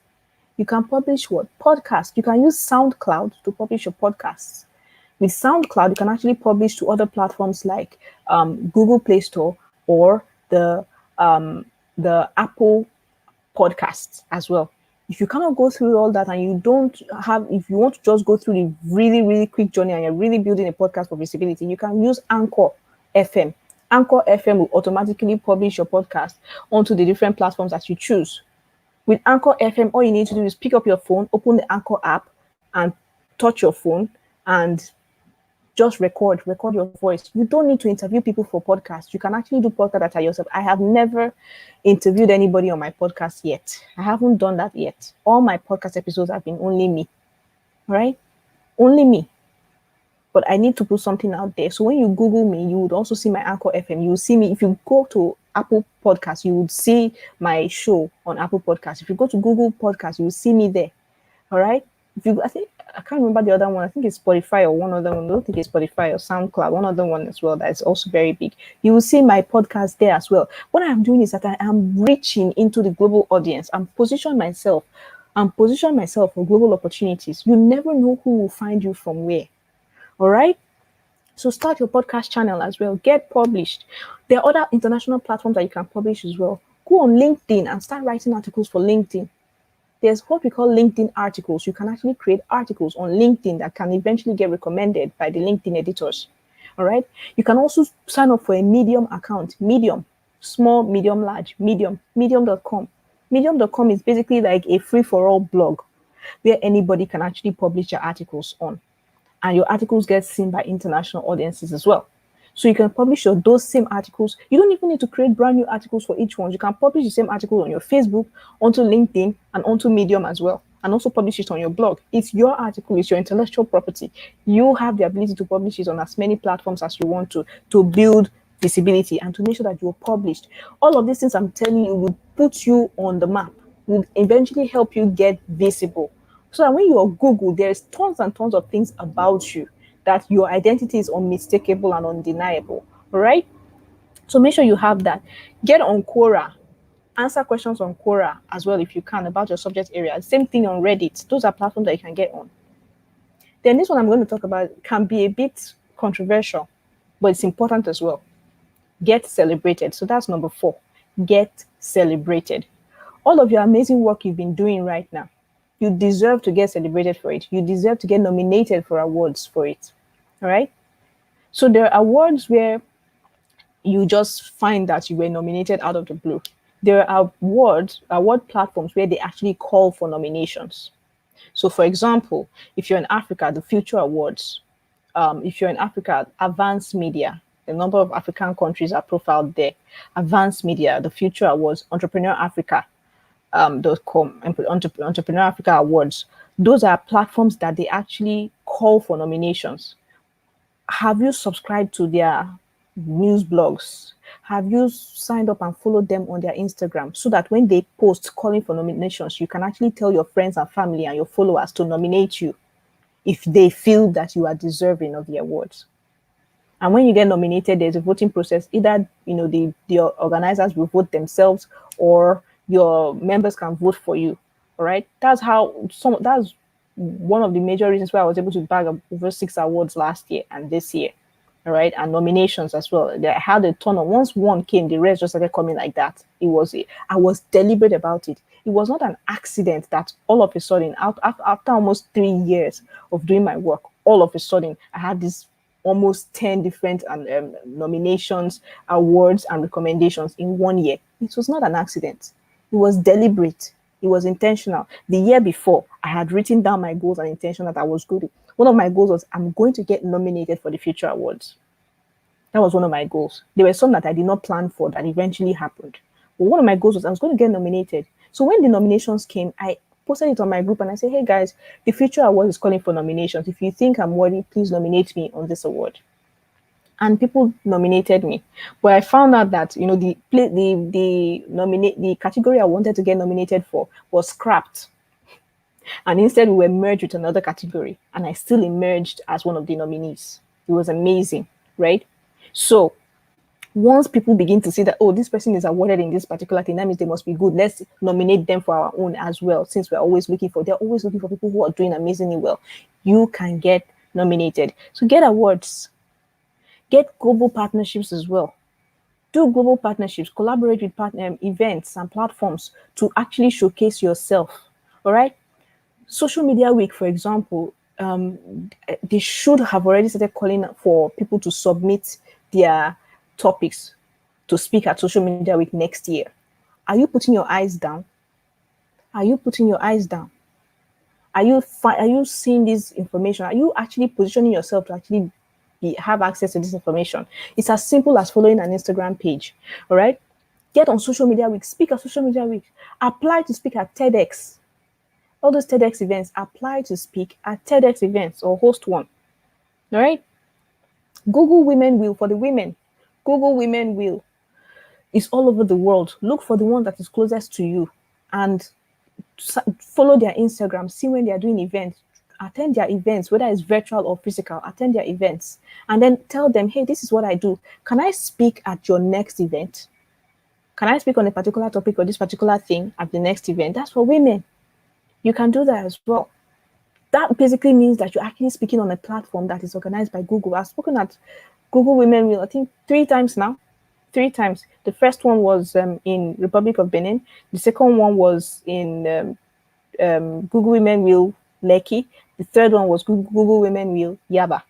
You can publish what? Podcasts. You can use SoundCloud to publish your podcasts. With SoundCloud, you can actually publish to other platforms like Google Play Store or the Apple Podcasts as well. If you cannot go through all that and you don't have, if you want to just go through the really, really quick journey and you're really building a podcast for visibility, you can use Anchor FM. Anchor FM will automatically publish your podcast onto the different platforms that you choose. With Anchor FM, all you need to do is pick up your phone, open the Anchor app, and touch your phone and just record your voice. You don't need to interview people for podcasts. You can actually do podcast at yourself. I have never interviewed anybody on my podcast yet. I haven't done that yet. All my podcast episodes have been only me, right? Only me. But I need to put something out there. So when you Google me, you would also see my Anchor FM. You will see me. If you go to Apple Podcasts, you would see my show on Apple Podcasts. If you go to Google Podcasts, you will see me there. All right. I can't remember the other one. I think it's Spotify or one other one. I don't think it's Spotify or SoundCloud. One other one as well that is also very big. You will see my podcast there as well. What I'm doing is that I am reaching into the global audience. I'm positioning myself for global opportunities. You never know who will find you from where. All right. So start your podcast channel as well. Get published. There are other international platforms that you can publish as well. Go on LinkedIn and start writing articles for LinkedIn. There's what we call LinkedIn articles. You can actually create articles on LinkedIn that can eventually get recommended by the LinkedIn editors. All right. You can also sign up for a Medium account. Medium, small, medium, large, medium.com. Medium.com is basically like a free-for-all blog where anybody can actually publish their articles on. And your articles get seen by international audiences as well. So you can publish those same articles. You don't even need to create brand new articles for each one. You can publish the same article on your Facebook, onto LinkedIn, and onto Medium as well. And also publish it on your blog. It's your article, it's your intellectual property. You have the ability to publish it on as many platforms as you want to build visibility and to make sure that you're published. All of these things I'm telling you will put you on the map, will eventually help you get visible. So that when you're Google, there's tons and tons of things about you that your identity is unmistakable and undeniable. All right. So make sure you have that. Get on Quora. Answer questions on Quora as well if you can about your subject area. Same thing on Reddit. Those are platforms that you can get on. Then this one I'm going to talk about can be a bit controversial, but it's important as well. Get celebrated. So that's number 4. Get celebrated. All of your amazing work you've been doing right now, you deserve to get celebrated for it. You deserve to get nominated for awards for it. All right. So there are awards where you just find that you were nominated out of the blue. There are award platforms where they actually call for nominations. So for example, if you're in Africa, the Future Awards. If you're in Africa, Advanced Media. A number of African countries are profiled there. Advanced Media, the Future Awards, Entrepreneur Africa. Entrepreneur Africa Awards. Those are platforms that they actually call for nominations. Have you subscribed to their news blogs? Have you signed up and followed them on their Instagram so that when they post calling for nominations, you can actually tell your friends and family and your followers to nominate you if they feel that you are deserving of the awards? And when you get nominated, there's a voting process. Either the organizers will vote themselves, or your members can vote for you. All right. That's one of the major reasons why I was able to bag over 6 awards last year and this year. All right, and nominations as well. They had a ton of, once one came, the rest just started coming like that. I was deliberate about it. It was not an accident that all of a sudden, after almost 3 years of doing my work, all of a sudden I had this almost 10 different nominations, awards, and recommendations in 1 year. It was not an accident. It was deliberate. It was intentional. The year before, I had written down my goals and intention that I was good. One of my goals was I'm going to get nominated for the future awards. That was one of my goals. There were some that I did not plan for that eventually happened. But one of my goals was I was going to get nominated. So when the nominations came, I posted it on my group and I said, hey guys, the future award is calling for nominations. If you think I'm worthy, please nominate me on this award. And people nominated me, but I found out that the category I wanted to get nominated for was scrapped, and instead we were merged with another category, and I still emerged as one of the nominees. It was amazing, right? So once people begin to see that, oh, this person is awarded in this particular thing, that means they must be good. Let's nominate them for our own as well. Since they're always looking for people who are doing amazingly well. You can get nominated. So get awards, get global partnerships as well. Do global partnerships, collaborate with events and platforms to actually showcase yourself. All right. Social Media Week, for example, they should have already started calling for people to submit their topics to speak at Social Media Week next year. Are you putting your eyes down? Are you putting your eyes down? Are you seeing this information? Are you actually positioning yourself to actually have access to this information? It's as simple as following an Instagram page. All right. Get on Social Media Week, speak at Social Media Week, apply to speak at TEDx. All those TEDx events, apply to speak at TEDx events or host one. All right. Google Women Will for the women. Google Women Will is all over the world. Look for the one that is closest to you and follow their Instagram. See when they are doing events. Attend their events, whether it's virtual or physical. Attend their events and then tell them, hey, this is what I do. Can I speak at your next event? Can I speak on a particular topic or this particular thing at the next event? That's for women. You can do that as well. That basically means that you're actually speaking on a platform that is organized by Google. I've spoken at Google Women Will, I think 3 times now. 3 times. The first one was in Republic of Benin. The second one was in Google Women Will Lekki. The third one was Google Women Will Yaba.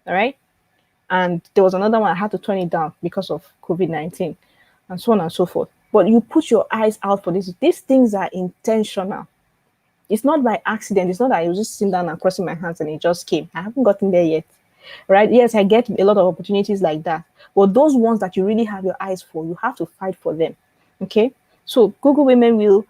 All right. And there was another one I had to turn it down because of COVID-19 and so on and so forth. But you put your eyes out for this. These things are intentional. It's not by accident. It's not that I was just sitting down and crossing my hands and it just came. I haven't gotten there yet. Right? Yes, I get a lot of opportunities like that. But those ones that you really have your eyes for, you have to fight for them. Okay? So Google Women Will,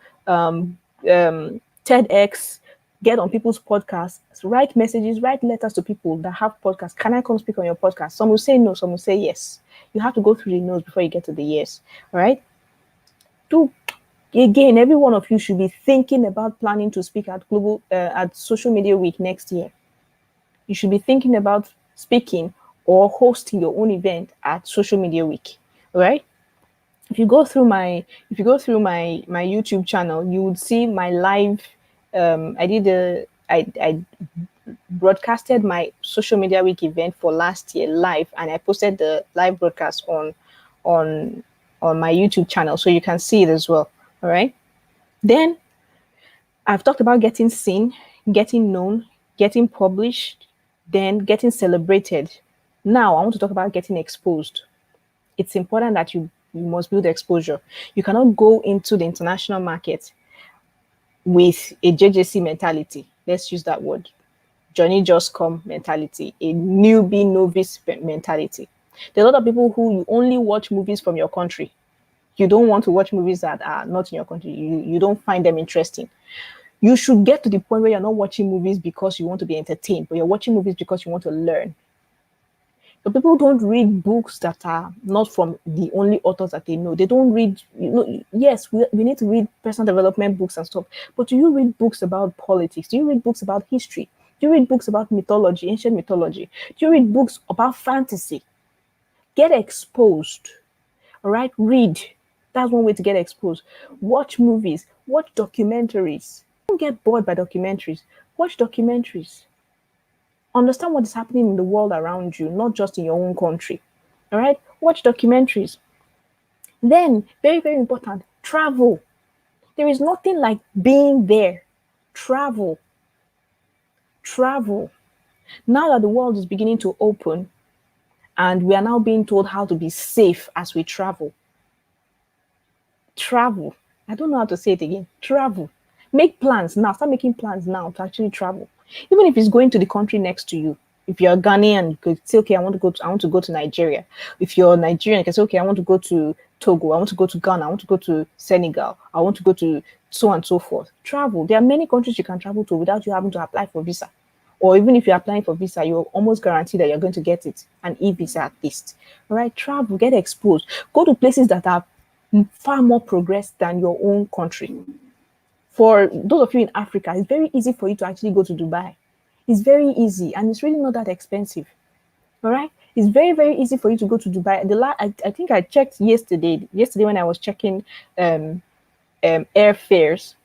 TEDx, get on people's podcasts, write messages, write letters to people that have podcasts. Can I come speak on your podcast? Some will say no, some will say yes. You have to go through the no's before you get to the yes. All right? Again, every one of you should be thinking about planning to speak at at Social Media Week next year. You should be thinking about speaking or hosting your own event at Social Media Week. All right? If you go through my YouTube channel, you would see my live. I broadcasted my Social Media Week event for last year live, and I posted the live broadcast on my YouTube channel, so you can see it as well. All right. Then I've talked about getting seen, getting known, getting published, then getting celebrated. Now I want to talk about getting exposed. It's important that you must build exposure. You cannot go into the international market with a JJC mentality. Let's use that word. Johnny just come mentality, a newbie novice mentality. There are a lot of people who you only watch movies from your country. You don't want to watch movies that are not in your country. You don't find them interesting. You should get to the point where you're not watching movies because you want to be entertained, but you're watching movies because you want to learn. But people don't read books that are not from the only authors that they know. They don't read, yes, we need to read personal development books and stuff. But do you read books about politics? Do you read books about history? Do you read books about mythology, ancient mythology? Do you read books about fantasy? Get exposed. All right, read. That's one way to get exposed. Watch movies, watch documentaries. Don't get bored by documentaries. Watch documentaries. Understand what is happening in the world around you, not just in your own country. All right, watch documentaries. Then, very, very important, travel. There is nothing like being there. Travel. Travel. Now that the world is beginning to open and we are now being told how to be safe as we travel, travel. I don't know how to say it again. Travel. Make plans now. Start making plans now to actually travel. Even if it's going to the country next to you. If you're Ghanaian, you could say, okay, I want to go to Nigeria. If you're Nigerian, you can say, okay, I want to go to Togo, I want to go to Ghana, I want to go to Senegal, I want to go to so on and so forth. Travel. There are many countries you can travel to without you having to apply for visa. Or even if you're applying for visa, you're almost guaranteed that you're going to get it, an e-visa at least. All right, travel, get exposed, go to places that are far more progressed than your own country. For those of you in Africa, it's very easy for you to actually go to Dubai. It's very easy and it's really not that expensive. All right. It's very, very easy for you to go to Dubai. I think I checked yesterday when I was checking airfares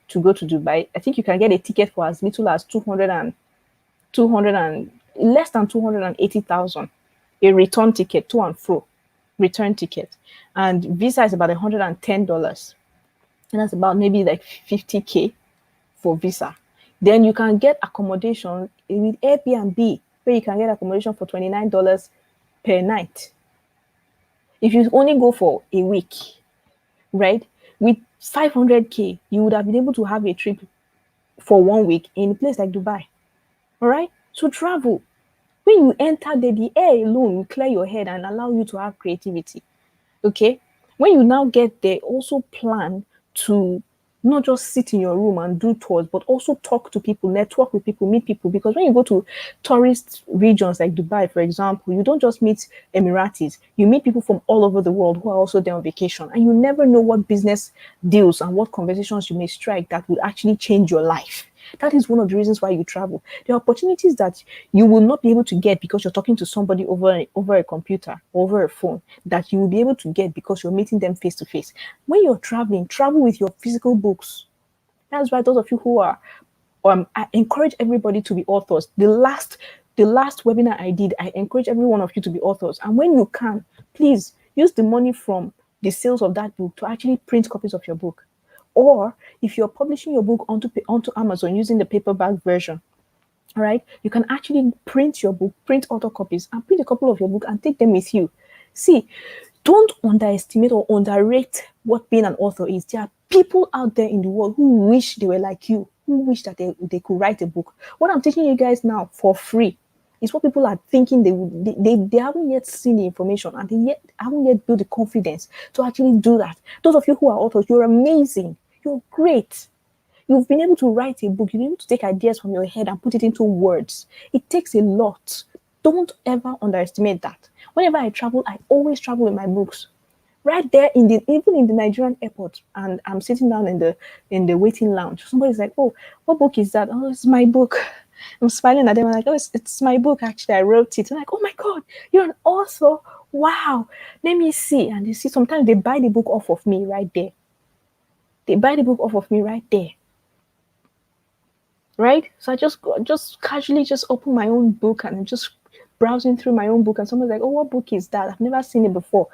to go to Dubai. I think you can get a ticket for as little as 200 and less than 280,000. A return ticket to and fro, return ticket. And visa is about $110. And that's about maybe like 50K for visa. Then you can get accommodation with Airbnb, where you can get accommodation for $29 per night. If you only go for a week, right? With 500K, you would have been able to have a trip for 1 week in a place like Dubai. All right? So travel. When you enter there, the air alone will clear your head and allow you to have creativity. Okay, when you now get there, also plan to not just sit in your room and do tours, but also talk to people, network with people, meet people. Because when you go to tourist regions like Dubai, for example, you don't just meet Emiratis, you meet people from all over the world who are also there on vacation, and you never know what business deals and what conversations you may strike that will actually change your life. That is one of the reasons why you travel. There are opportunities that you will not be able to get because you're talking to somebody over a computer, over a phone, that you will be able to get because you're meeting them face to face. When you're traveling, travel with your physical books. That's why those of you who are, I encourage everybody to be authors. The last webinar I did, I encourage every one of you to be authors. And when you can, please use the money from the sales of that book to actually print copies of your book. Or if you're publishing your book onto Amazon using the paperback version, all right, you can actually print your book, print author copies, and print a couple of your book and take them with you. See, don't underestimate or underrate what being an author is. There are people out there in the world who wish they were like you, who wish that they could write a book. What I'm teaching you guys now for free is what people are thinking they would. They haven't yet seen the information and they haven't yet built the confidence to actually do that. Those of you who are authors, you're amazing. You're great. You've been able to write a book. You've been able to take ideas from your head and put it into words. It takes a lot. Don't ever underestimate that. Whenever I travel, I always travel with my books. Right there even in the Nigerian airport, and I'm sitting down in the waiting lounge. Somebody's like, "Oh, what book is that?" "Oh, it's my book." I'm smiling at them. I'm like, "Oh, it's my book. Actually, I wrote it." I'm like, "Oh my God, you're an author! Wow, let me see." And you see, sometimes they buy the book off of me right there. They buy the book off of me right there. Right? So I just casually just open my own book and I'm just browsing through my own book, and someone's like, "Oh, what book is that? I've never seen it before."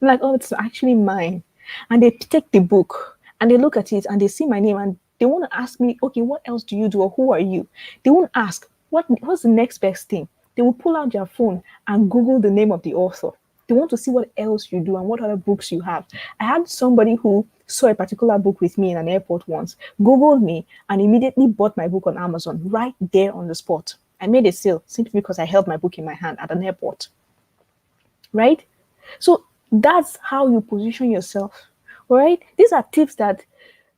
I'm like, "Oh, it's actually mine." And they take the book and they look at it and they see my name and they want to ask me, "Okay, what else do you do, or who are you?" They won't ask what's the next best thing. They will pull out their phone and Google the name of the author. They want to see what else you do and what other books you have. I had somebody who saw a particular book with me in an airport once, Googled me, and immediately bought my book on Amazon right there on the spot. I made a sale simply because I held my book in my hand at an airport. Right? So that's how you position yourself. Right? These are tips that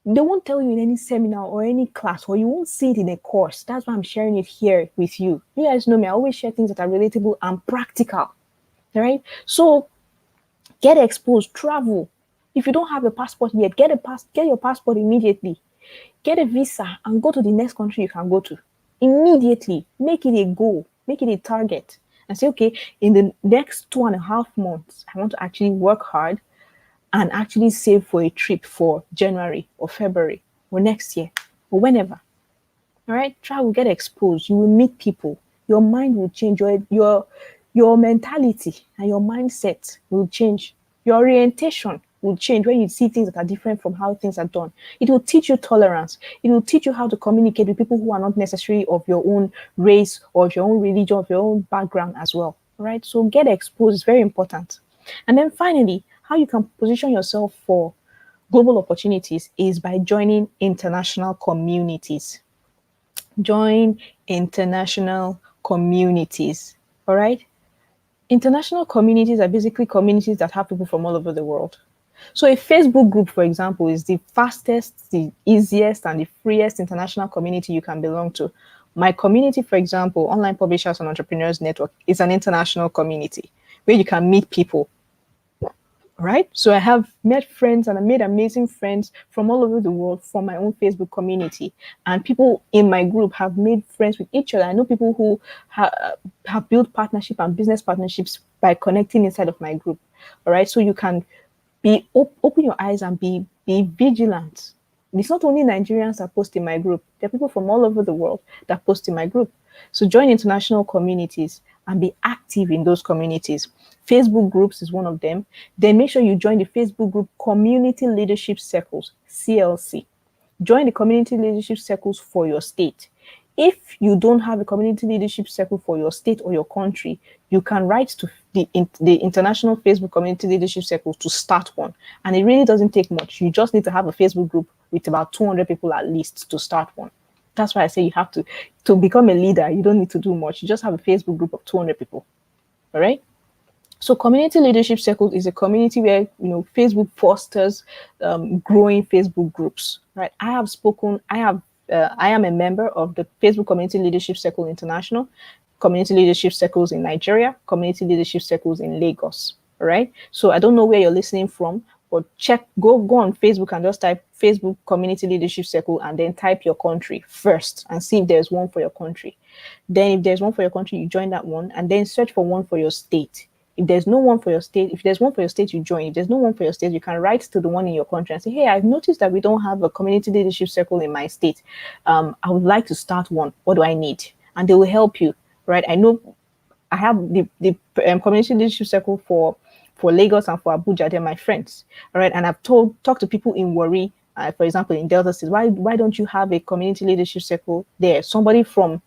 they won't tell you in any seminar or any class, or you won't see it in a course. That's why I'm sharing it here with you. You guys know me, I always share things that are relatable and practical. All right. So get exposed, travel. If you don't have a passport yet, get your passport immediately. Get a visa and go to the next country you can go to. Immediately. Make it a goal, make it a target. And say, okay, in the next 2.5 months, I want to actually work hard and actually save for a trip for January or February or next year or whenever. All right, travel, get exposed. You will meet people. Your mind will change. Your mentality and your mindset will change. Your orientation will change when you see things that are different from how things are done. It will teach you tolerance. It will teach you how to communicate with people who are not necessarily of your own race or of your own religion, of your own background as well. All right, so get exposed is very important. And then finally, how you can position yourself for global opportunities is by joining international communities. Join international communities. All right. International communities are basically communities that have people from all over the world. So a Facebook group, for example, is the fastest, the easiest, and the freest international community you can belong to. My community, for example, Online Publishers and Entrepreneurs Network, is an international community where you can meet people, right? So I have met friends and I made amazing friends from all over the world from my own Facebook community. And people in my group have made friends with each other. I know people who have built partnership and business partnerships by connecting inside of my group. All right. So you can open your eyes and be vigilant. It's not only Nigerians that post in my group. There are people from all over the world that post in my group. So join international communities and be active in those communities. Facebook groups is one of them. Then make sure you join the Facebook group Community Leadership Circles, CLC. Join the community leadership circles for your state. If you don't have a community leadership circle for your state or your country, you can write to the international Facebook community leadership circle to start one. And it really doesn't take much. You just need to have a Facebook group with about 200 people at least to start one. That's why I say you have to become a leader. You don't need to do much. You just have a Facebook group of 200 people. All right. So community leadership circles is a community where Facebook fosters growing Facebook groups. Right? I am a member of the Facebook Community Leadership Circle International, community leadership circles in Nigeria, community leadership circles in Lagos. All right. So I don't know where you're listening from, but go on Facebook and just type Facebook Community Leadership Circle and then type your country first and see if there's one for your country. Then if there's one for your country, you join that one and then search for one for your state. If there's no one for your state, if there's one for your state, you join. If there's no one for your state, you can write to the one in your country and say, hey, I've noticed that we don't have a community leadership circle in my state. I would like to start one. What do I need? And they will help you, right? I know I have the community leadership circle for Lagos and for Abuja. They're my friends, all right? And I've talked to people in Warri, for example, in Delta State. Why don't you have a community leadership circle there? Somebody from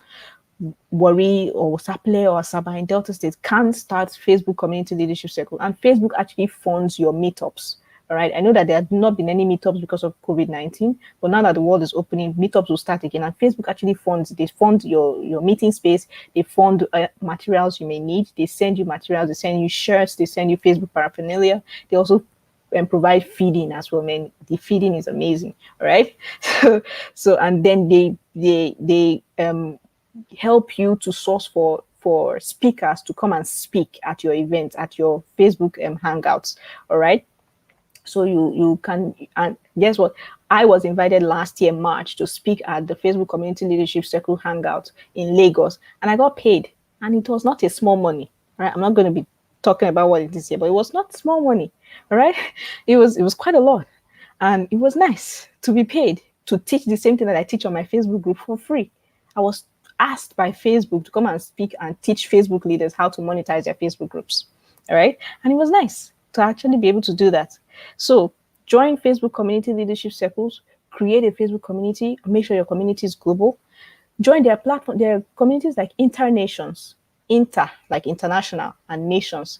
Warri or Saple or Asaba in Delta State can start Facebook Community Leadership Circle, and Facebook actually funds your meetups. All right. I know that there have not been any meetups because of COVID-19, but now that the world is opening, meetups will start again. And Facebook actually they fund your meeting space, they fund materials you may need, they send you materials, they send you shirts, they send you Facebook paraphernalia. They also provide feeding as well. Man, the feeding is amazing. All right. So and then they help you to source for speakers to come and speak at your events, at your Facebook hangouts. All right. So you can, and guess what? I was invited last year March to speak at the Facebook Community Leadership Circle Hangout in Lagos, and I got paid, and it was not a small money. Right? I'm not going to be talking about what it is here, but it was not small money. All right, it was quite a lot, and it was nice to be paid to teach the same thing that I teach on my Facebook group for free. I was asked by Facebook to come and speak and teach Facebook leaders how to monetize their Facebook groups. All right, and it was nice to actually be able to do that. So join Facebook community leadership circles, create a Facebook community, make sure your community is global. Join their platform, their communities like internations, inter like international, and nations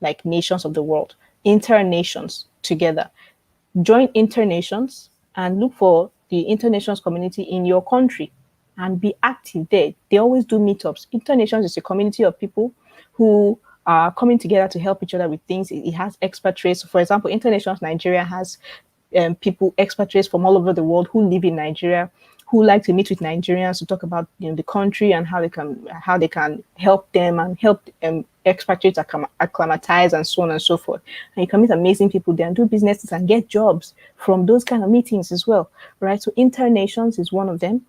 like nations of the world, internations together. Join internations and look for the internations community in your country and be active there. They always do meetups. Internations is a community of people who are coming together to help each other with things. It has expatriates. For example, Internations Nigeria has people, expatriates from all over the world who live in Nigeria, who like to meet with Nigerians to talk about the country and how they can help them and help expatriates acclimatize and so on and so forth. And you can meet amazing people there and do businesses and get jobs from those kind of meetings as well, right? So Internations is one of them.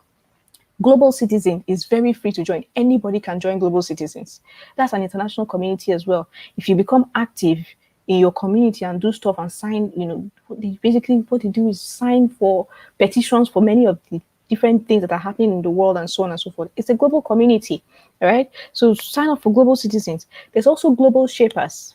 Global Citizen is very free to join. Anybody can join Global Citizens. That's an international community as well. If you become active in your community and do stuff and sign, basically what they do is sign for petitions for many of the different things that are happening in the world and so on and so forth. It's a global community, all right? So sign up for Global Citizens. There's also Global Shapers.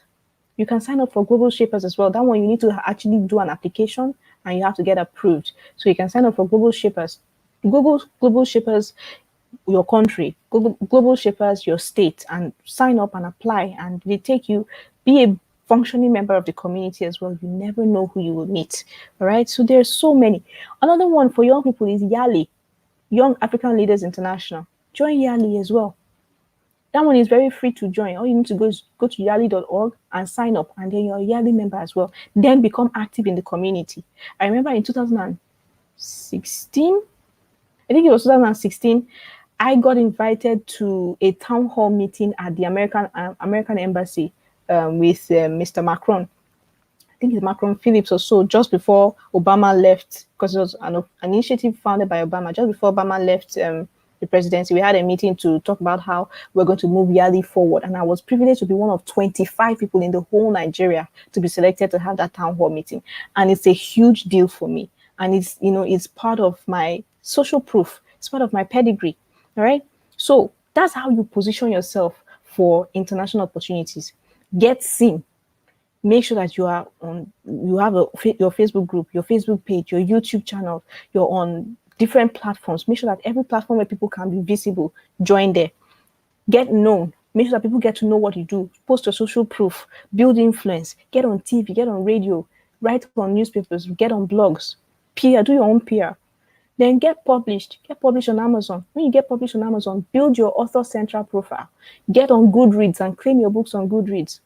You can sign up for Global Shapers as well. That one you need to actually do an application and you have to get approved. So you can sign up for Global Shapers. Global Shapers your country, global shapers your state, and sign up and apply, and they take you, be a functioning member of the community as well. You never know who you will meet. All right, so there's so many. Another one for young people is YALI, Young African Leaders International. Join YALI as well. That one is very free to join. All you need to go is go to yali.org and sign up, and then you're a YALI member as well. Then become active in the community. I remember in 2016, I think it was 2016, I got invited to a town hall meeting at the American Embassy with Mr. Macron. I think it's Macron Phillips or so, just before Obama left, because it was an initiative founded by Obama. Just before Obama left the presidency, we had a meeting to talk about how we're going to move YALI forward. And I was privileged to be one of 25 people in the whole Nigeria to be selected to have that town hall meeting. And it's a huge deal for me. And it's part of my social proof. It's part of my pedigree. All right. So that's how you position yourself for international opportunities. Get seen. Make sure that you have your Facebook group, your Facebook page, your YouTube channel. You're on different platforms. Make sure that every platform where people can be visible, join there. Get known. Make sure that people get to know what you do. Post your social proof. Build influence. Get on TV. Get on radio. Write on newspapers. Get on blogs. PR. Do your own PR. Then get published on Amazon. When you get published on Amazon, build your author central profile. Get on Goodreads and claim your books on Goodreads.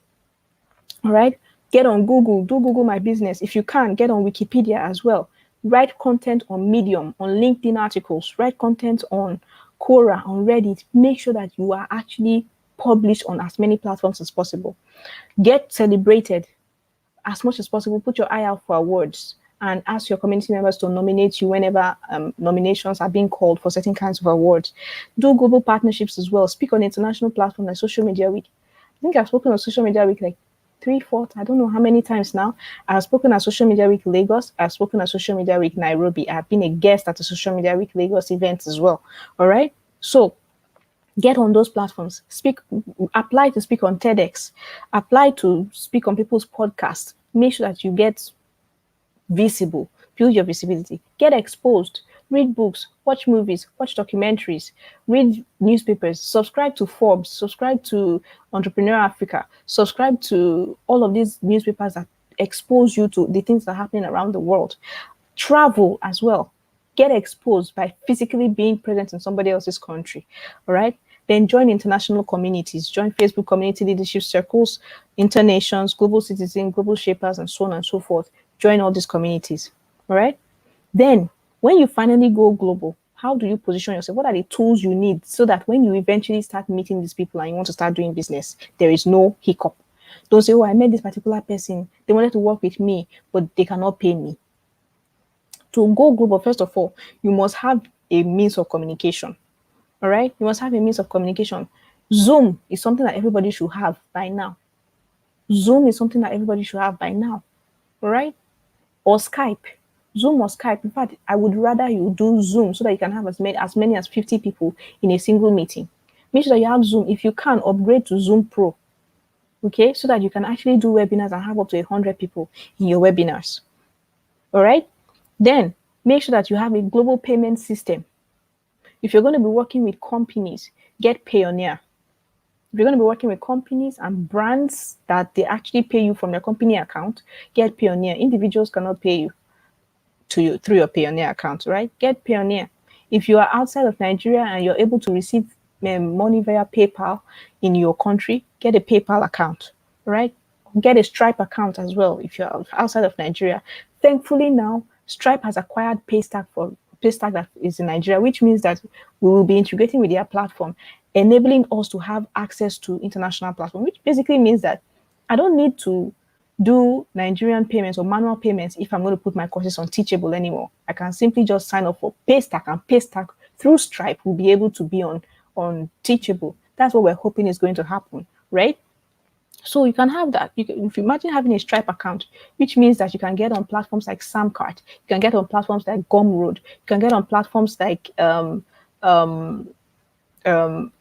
All right. Get on Google. Do Google My Business. If you can, get on Wikipedia as well. Write content on Medium, on LinkedIn articles. Write content on Quora, on Reddit. Make sure that you are actually published on as many platforms as possible. Get celebrated as much as possible. Put your eye out for awards and ask your community members to nominate you whenever nominations are being called for certain kinds of awards. Do global partnerships as well. Speak on international platforms like Social Media Week. I think I've spoken on Social Media Week like 3-4, I don't know how many times now. I've spoken at Social Media Week Lagos. I've spoken at Social Media Week Nairobi. I've been a guest at the Social Media Week Lagos events as well. All right. So get on those platforms. Apply to speak on TEDx. Apply to speak on people's podcasts. Make sure that you get visible, build your visibility, get exposed, read books, watch movies, watch documentaries, read newspapers, subscribe to Forbes, subscribe to Entrepreneur Africa, subscribe to all of these newspapers that expose you to the things that are happening around the world. Travel as well. Get exposed by physically being present in somebody else's country. All right. Then join international communities, join Facebook community leadership circles, Internations, Global Citizen, Global Shapers, and so on and so forth. Join all these communities. All right. Then when you finally go global, how do you position yourself? What are the tools you need so that when you eventually start meeting these people and you want to start doing business, there is no hiccup? Don't say, oh, I met this particular person. They wanted to work with me, but they cannot pay me. To go global, first of all, you must have a means of communication. All right. You must have a means of communication. Zoom is something that everybody should have by now. Zoom is something that everybody should have by now. All right. Or Skype. Zoom or Skype. In fact, I would rather you do Zoom so that you can have as many as 50 people in a single meeting. Make sure that you have Zoom. If you can, upgrade to Zoom Pro. Okay, so that you can actually do webinars and have up to 100 people in your webinars. All right. Then make sure that you have a global payment system. If you're going to be working with companies, get Payoneer. If you're going to be working with companies and brands that they actually pay you from your company account, get Payoneer. Individuals cannot pay you through your Payoneer account, right? Get Payoneer. If you are outside of Nigeria and you're able to receive money via PayPal in your country, get a PayPal account, right? Get a Stripe account as well if you're outside of Nigeria. Thankfully now, Stripe has acquired Paystack for paystack that is in Nigeria, which means that we will be integrating with their platform, enabling us to have access to international platform, which basically means that I don't need to do Nigerian payments or manual payments if I'm going to put my courses on Teachable anymore. I can simply just sign up for Paystack, and Paystack through Stripe will be able to be on Teachable. That's what we're hoping is going to happen, right? So you can have that. You can, if you imagine having a Stripe account, which means that you can get on platforms like Samcart, you can get on platforms like Gumroad, you can get on platforms like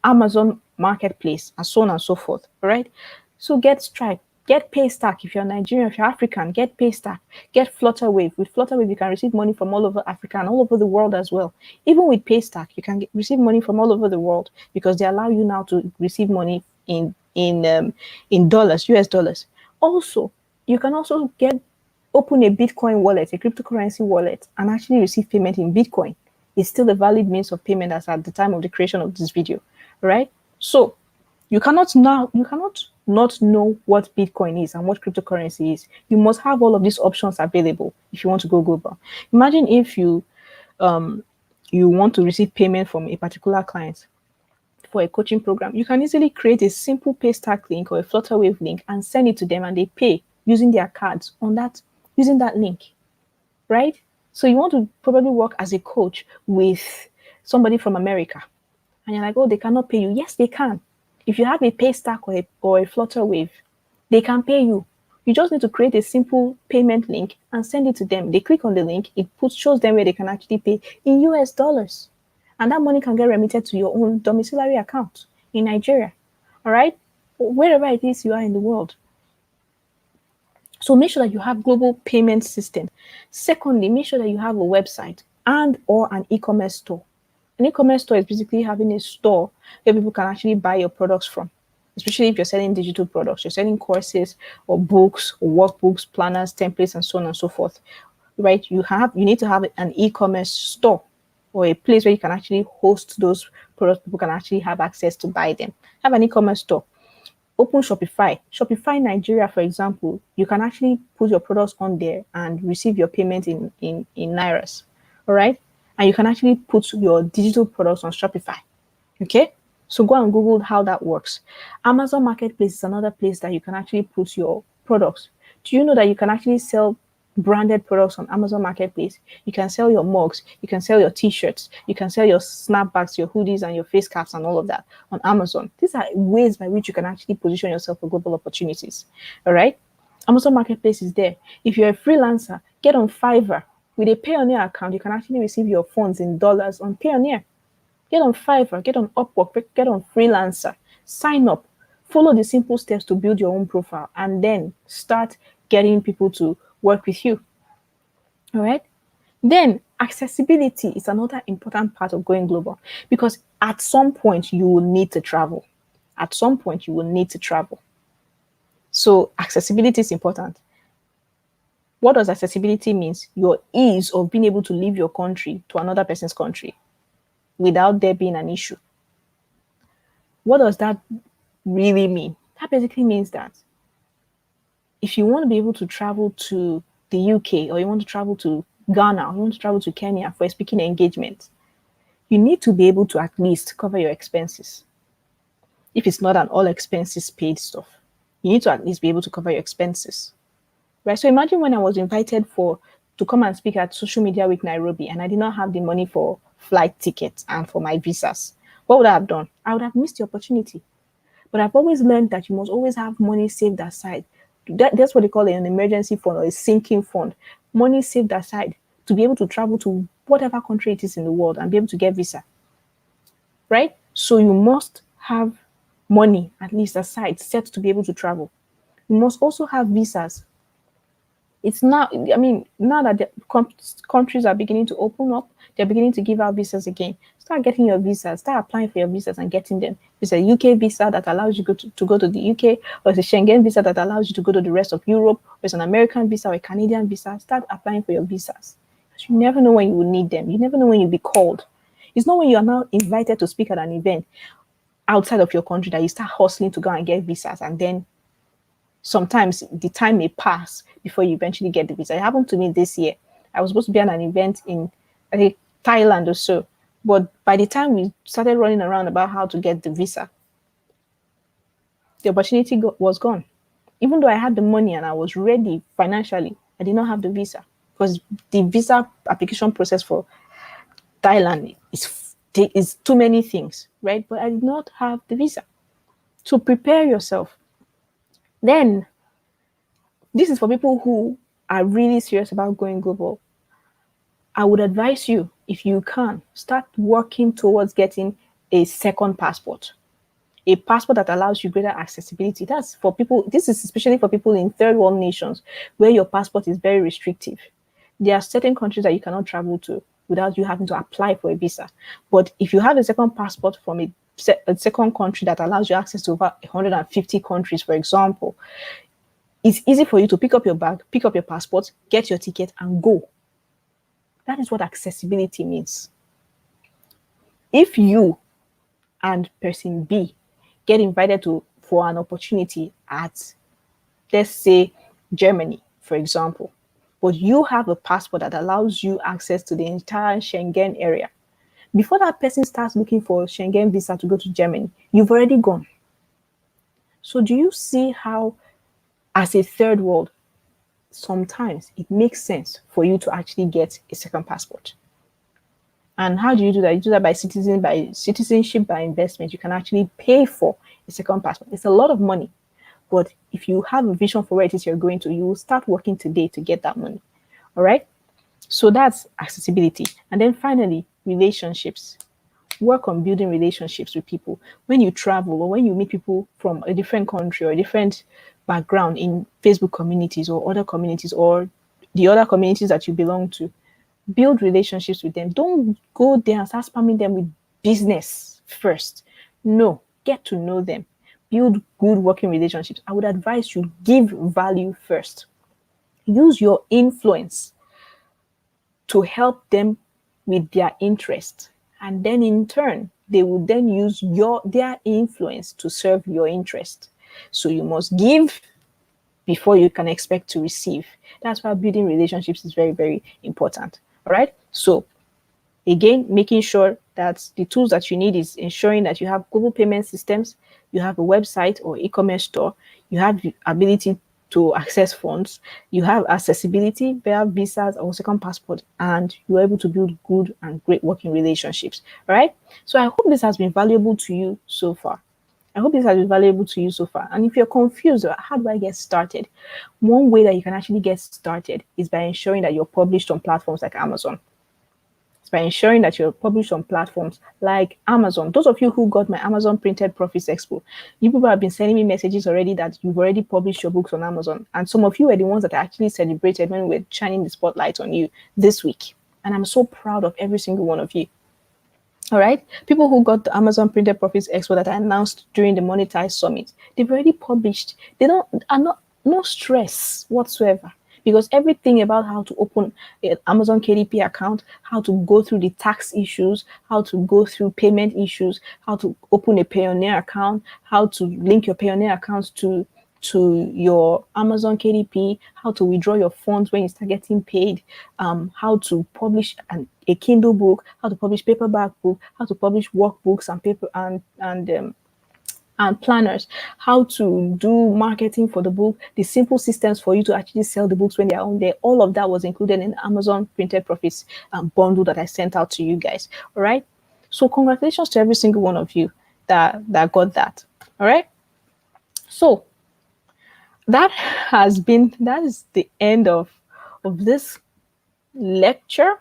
Amazon Marketplace, and so on and so forth. All right. So get Stripe, get Paystack. If you're Nigerian, if you're African, get Paystack, get Flutterwave. With Flutterwave, you can receive money from all over Africa and all over the world as well. Even with Paystack, you can receive money from all over the world because they allow you now to receive money in dollars, US dollars. Also, you can also open a Bitcoin wallet, a cryptocurrency wallet, and actually receive payment in Bitcoin. It's still a valid means of payment as at the time of the creation of this video, right? So you cannot not know what Bitcoin is and what cryptocurrency is. You must have all of these options available if you want to go global. Imagine if you want to receive payment from a particular client for a coaching program. You can easily create a simple Paystack link or a Flutterwave link and send it to them, and they pay using their cards on that using that link, right? So you want to probably work as a coach with somebody from America, and you're like, oh, they cannot pay you. Yes, they can. If you have a Paystack or a Flutterwave, they can pay you. You just need to create a simple payment link and send it to them. They click on the link, shows them where they can actually pay in US dollars. And that money can get remitted to your own domiciliary account in Nigeria. All right? Wherever it is you are in the world. So make sure that you have global payment system. Secondly, make sure that you have a website and or an e-commerce store. An e-commerce store is basically having a store where people can actually buy your products from, especially if you're selling digital products, you're selling courses or books or workbooks, planners, templates, and so on and so forth, right? You need to have an e-commerce store or a place where you can actually host those products. People can actually have access to buy them. Have an e-commerce store. Open Shopify. Shopify Nigeria, for example, you can actually put your products on there and receive your payment in Nairas. All right. And you can actually put your digital products on Shopify. Okay. So go and Google how that works. Amazon Marketplace is another place that you can actually put your products. Do you know that you can actually sell branded products on Amazon Marketplace? You can sell your mugs, you can sell your t-shirts, you can sell your snapbacks, your hoodies, and your face caps and all of that on Amazon. These are ways by which you can actually position yourself for global opportunities. All right. Amazon Marketplace is there. If you're a freelancer, get on Fiverr. With a Payoneer account, you can actually receive your funds in dollars on Payoneer. Get on Fiverr, get on Upwork, get on Freelancer, sign up, follow the simple steps to build your own profile, and then start getting people to work with you. All right. Then accessibility is another important part of going global, because at some point you will need to travel. At some point you will need to travel. So accessibility is important. What does accessibility means? Your ease of being able to leave your country to another person's country without there being an issue. What does that really mean? That basically means that if you want to be able to travel to the UK, or you want to travel to Ghana, or you want to travel to Kenya for a speaking engagement, you need to be able to at least cover your expenses. If it's not an all expenses paid stuff, you need to at least be able to cover your expenses. Right? So imagine when I was invited to come and speak at Social Media Week Nairobi, and I did not have the money for flight tickets and for my visas. What would I have done? I would have missed the opportunity. But I've always learned that you must always have money saved aside. That's what they call an emergency fund or a sinking fund. Money saved aside to be able to travel to whatever country it is in the world and be able to get visa. Right? So you must have money at least aside set to be able to travel. You must also have visas. It's now, I mean, now that the countries are beginning to open up, they're beginning to give out visas again. Start getting your visas, start applying for your visas and getting them. It's a UK visa that allows you to go to the UK, or it's a Schengen visa that allows you to go to the rest of Europe, or it's an American visa or a Canadian visa. Start applying for your visas. Because you never know when you will need them. You never know when you'll be called. It's not when you are now invited to speak at an event outside of your country that you start hustling to go and get visas, and then sometimes the time may pass before you eventually get the visa. It happened to me this year. I was supposed to be at an event in, I think, Thailand or so. But by the time we started running around about how to get the visa, the opportunity was gone. Even though I had the money and I was ready financially, I did not have the visa because the visa application process for Thailand is too many things, right? But I did not have the visa. So prepare yourself. Then this is for people who are really serious about going global. I would advise you, if you can, start working towards getting a second passport, a passport that allows you greater accessibility. That's for people, this is especially for people in third world nations where your passport is very restrictive. There are certain countries that you cannot travel to without you having to apply for a visa. But if you have a second passport from a second country that allows you access to over 150 countries, for example, it's easy for you to pick up your bag, pick up your passport, get your ticket, and go. That is what accessibility means. If you and person B get invited to for an opportunity at, let's say, Germany, for example, but you have a passport that allows you access to the entire Schengen area, before that person starts looking for a Schengen visa to go to Germany, you've already gone. So do you see how, as a third world, sometimes it makes sense for you to actually get a second passport? And how do you do that? You do that by citizenship, by investment. You can actually pay for a second passport. It's a lot of money, but if you have a vision for where it is you're going to, you will start working today to get that money. All right. So that's accessibility. And then finally, relationships. Work on building relationships with people. When you travel or when you meet people from a different country or a different background in Facebook communities or other communities or the other communities that you belong to, build relationships with them. Don't go there and start spamming them with business first. No, get to know them. Build good working relationships. I would advise you give value first. Use your influence to help them with their interest. And then in turn, they will then use their influence to serve your interest. So you must give before you can expect to receive. That's why building relationships is very, very important. All right. So again, making sure that the tools that you need is ensuring that you have global payment systems, you have a website or e-commerce store, you have the ability to access funds, you have accessibility via visas or second passport, and you're able to build good and great working relationships. All right. So I hope this has been valuable to you so far. I hope this has been valuable to you so far. And if you're confused, how do I get started? One way that you can actually get started is by ensuring that you're published on platforms like Amazon. It's by ensuring that you're published on platforms like Amazon. Those of you who got my Amazon Printed Profits Expo, you people have been sending me messages already that you've already published your books on Amazon. And some of you were the ones that I actually celebrated when we were shining the spotlight on you this week. And I'm so proud of every single one of you. All right. People who got the Amazon Printed Profits Expo that I announced during the Monetize Summit, they've already published. They are not no stress whatsoever, because everything about how to open an Amazon KDP account, how to go through the tax issues, how to go through payment issues, how to open a Payoneer account, how to link your Payoneer account to your Amazon KDP, how to withdraw your funds when you start getting paid, how to publish a Kindle book, how to publish paperback book, how to publish workbooks and paper and planners, how to do marketing for the book, the simple systems for you to actually sell the books when they're on there. All of that was included in the Amazon Printed Profits bundle that I sent out to you guys. All right. So congratulations to every single one of you that got that. All right. So that is the end of this lecture.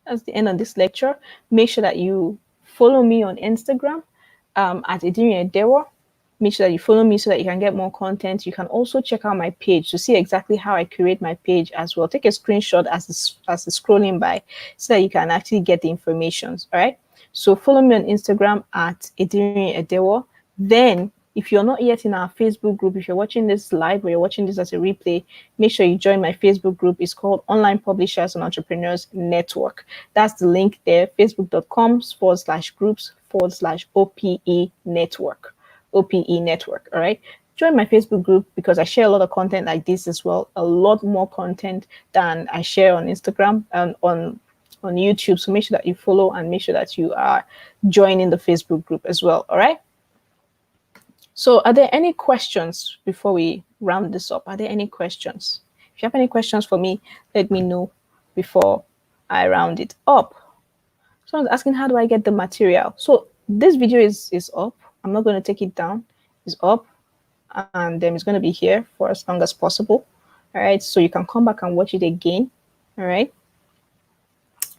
That's the end of this lecture. Make sure that you follow me on Instagram at Edewo. Make sure that you follow me so that you can get more content. You can also check out my page to see exactly how I create my page as well. Take a screenshot as it's scrolling by so that you can actually get the information. All right. So follow me on Instagram at Edewo. Then, if you're not yet in our Facebook group, if you're watching this live or you're watching this as a replay, make sure you join my Facebook group. It's called Online Publishers and Entrepreneurs Network. That's the link there, facebook.com/groups/OPE Network. OPE Network. All right. Join my Facebook group because I share a lot of content like this as well. A lot more content than I share on Instagram and on on YouTube. So make sure that you follow and make sure that you are joining the Facebook group as well. All right. So are there any questions before we round this up? Are there any questions? If you have any questions for me, let me know before I round it up. Someone's asking, how do I get the material? So this video is up. I'm not going to take it down. It's up, and then it's going to be here for as long as possible. All right. So you can come back and watch it again. All right.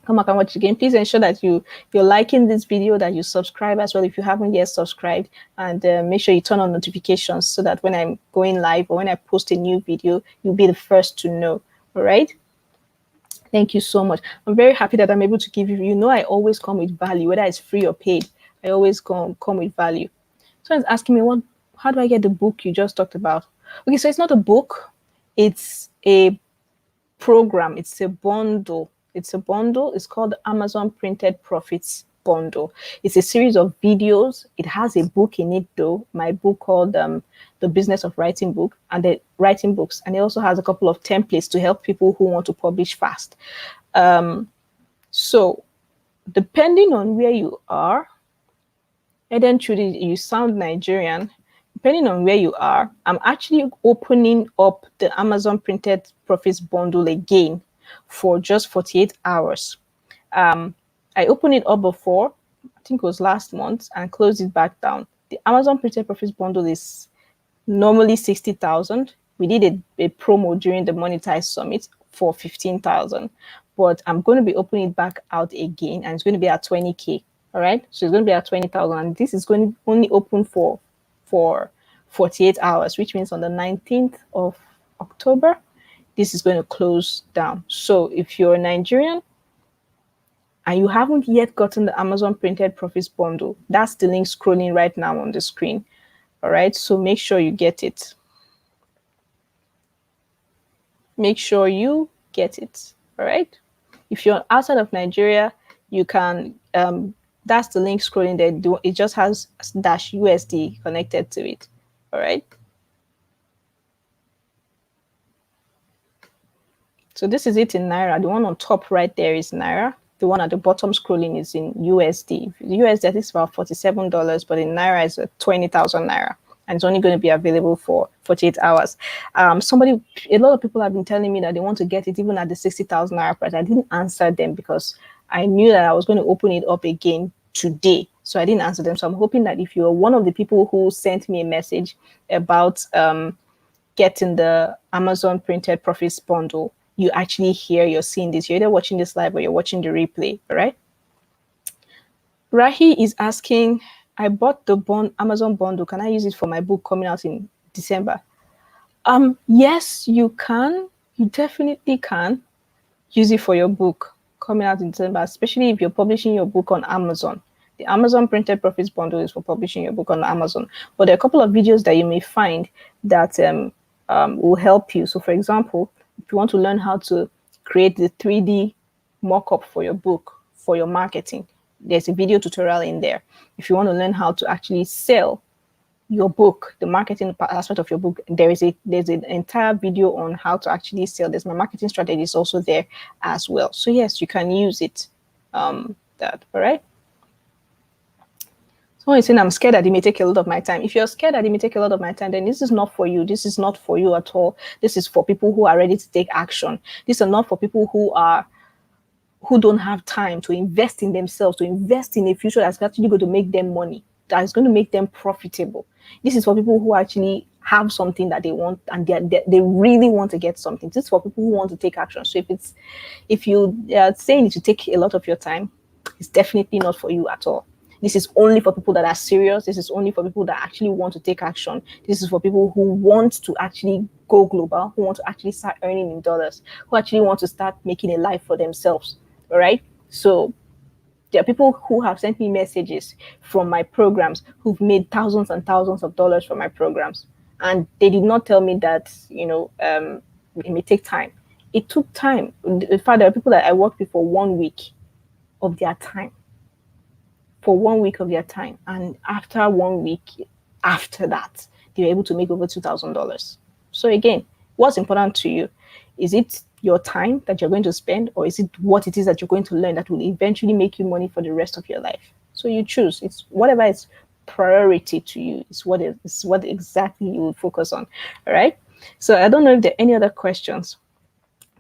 Come back and watch it again. Please ensure that you're liking this video, that you subscribe as well if you haven't yet subscribed, and make sure you turn on notifications so that when I'm going live or when I post a new video, you'll be the first to know. All right. Thank you so much. I'm very happy that I'm able to give you, I always come with value, whether it's free or paid. I always come with value. Someone's asking me, how do I get the book you just talked about? Okay, so it's not a book. It's a program. It's a bundle. It's a bundle. It's called the Amazon Printed Profits Bundle. It's a series of videos. It has a book in it, though. My book called The Business of Writing Book and the Writing Books. And it also has a couple of templates to help people who want to publish fast. So depending on where you are, Eden Trudy, you sound Nigerian. Depending on where you are, I'm actually opening up the Amazon Printed Profits Bundle again for just 48 hours. I opened it up before, I think it was last month, and closed it back down. The Amazon Printed Profits Bundle is normally 60,000. We did a promo during the Monetize Summit for 15,000, but I'm going to be opening it back out again, and it's going to be at 20K. All right, so it's going to be at 20,000, and this is going to only open for 48 hours, which means on the 19th of October, this is going to close down. So if you're a Nigerian and you haven't yet gotten the Amazon Printed Profits Bundle, that's the link scrolling right now on the screen. All right, so make sure you get it. Make sure you get it. All right. If you're outside of Nigeria, you can, that's the link scrolling there. It just has -USD connected to it. All right. So this is it in Naira. The one on top right there is Naira. The one at the bottom scrolling is in USD. USD is about $47, but in Naira is 20,000 Naira. And it's only going to be available for 48 hours. A lot of people have been telling me that they want to get it even at the 60,000 Naira price. I didn't answer them because I knew that I was going to open it up again today. So I didn't answer them. So I'm hoping that if you're one of the people who sent me a message about getting the Amazon Printed Profits Bundle, you actually you're seeing this. You're either watching this live or you're watching the replay, all right? Rahi is asking, I bought the Amazon bundle. Can I use it for my book coming out in December? Yes, you can. You definitely can use it for your book coming out in December, especially if you're publishing your book on Amazon. The Amazon Printed Profits Bundle is for publishing your book on Amazon. But there are a couple of videos that you may find that will help you. So for example, if you want to learn how to create the 3D mock-up for your book, for your marketing, there's a video tutorial in there. If you want to learn how to actually sell your book, the marketing aspect of your book, there's an entire video on how to actually sell. There's my marketing strategy is also there as well. So yes, you can use it. All right. Someone is saying, I'm scared that it may take a lot of my time. If you're scared that it may take a lot of my time, then this is not for you. This is not for you at all. This is for people who are ready to take action. These are not for people who don't have time to invest in themselves, to invest in a future that's actually going to make them money, that is going to make them profitable. This is for people who actually have something that they want and they really want to get something. This is for people who want to take action. So if you are saying it to take a lot of your time, it's definitely not for you at all. This is only for people that are serious. This is only for people that actually want to take action. This is for people who want to actually go global, who want to actually start earning in dollars, who actually want to start making a life for themselves. All right. So there are people who have sent me messages from my programs who've made thousands and thousands of dollars from my programs. And they did not tell me that, it may take time. It took time. In fact, there are people that I worked with for 1 week of their time. For 1 week of their time. And after 1 week, after that, they were able to make over $2,000. So again, what's important to you? Is it your time that you're going to spend, or is it what it is that you're going to learn that will eventually make you money for the rest of your life? So you choose. It's whatever is priority to you. It's what exactly you will focus on. All right. So I don't know if there are any other questions.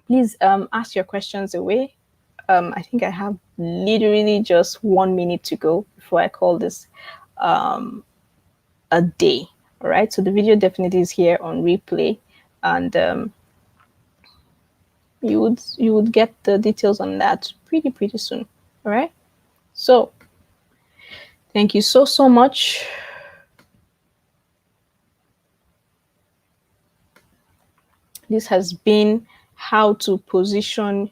Please ask your questions away. I think I have literally just 1 minute to go before I call this a day. All right. So the video definitely is here on replay, and you would get the details on that pretty soon. All right. So thank you so much. This has been how to position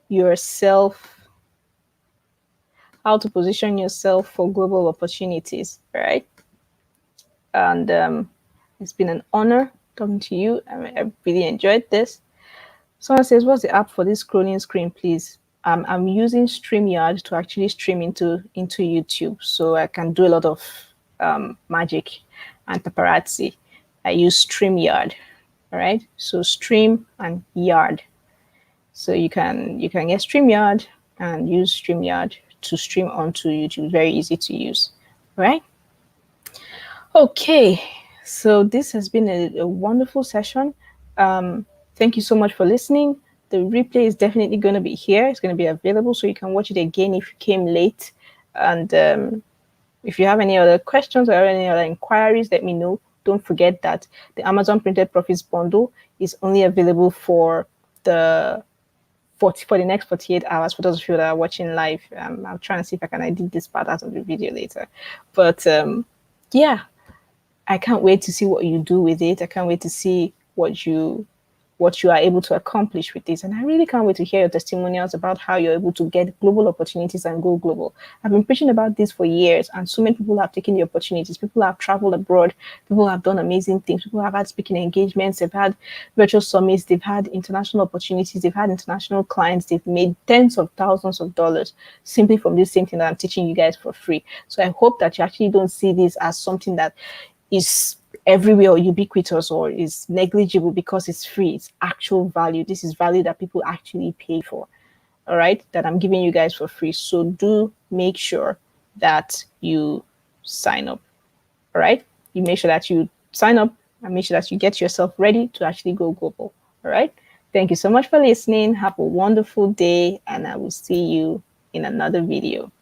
yourself for global opportunities, right? And it's been an honor talking to you. I really enjoyed this. Someone says, "What's the app for this scrolling screen, please?" I'm using StreamYard to actually stream into YouTube, so I can do a lot of magic and paparazzi. I use StreamYard. All right, so stream and yard. So you can get StreamYard and use StreamYard to stream onto YouTube. Very easy to use, right? Okay, so this has been a wonderful session. Thank you so much for listening. The replay is definitely going to be here. It's going to be available, so you can watch it again if you came late. And if you have any other questions or any other inquiries, let me know. Don't forget that the Amazon Printed Profits Bundle is only available for the next 48 hours for those of you that are watching live. I'm trying to see if I can edit this part out of the video later. But yeah, I can't wait to see what you do with it. I can't wait to see what you are able to accomplish with this. And I really can't wait to hear your testimonials about how you're able to get global opportunities and go global. I've been preaching about this for years, and so many people have taken the opportunities. People have traveled abroad. People have done amazing things. People have had speaking engagements. They've had virtual summits. They've had international opportunities. They've had international clients. They've made tens of thousands of dollars simply from this same thing that I'm teaching you guys for free. So I hope that you actually don't see this as something that is everywhere or ubiquitous or is negligible because it's free. It's actual value. This is value that people actually pay for. All right, that I'm giving you guys for free. So do make sure that you sign up. All right, you make sure that you sign up and make sure that you get yourself ready to actually go global. All right, thank you so much for listening. Have a wonderful day, and I will see you in another video.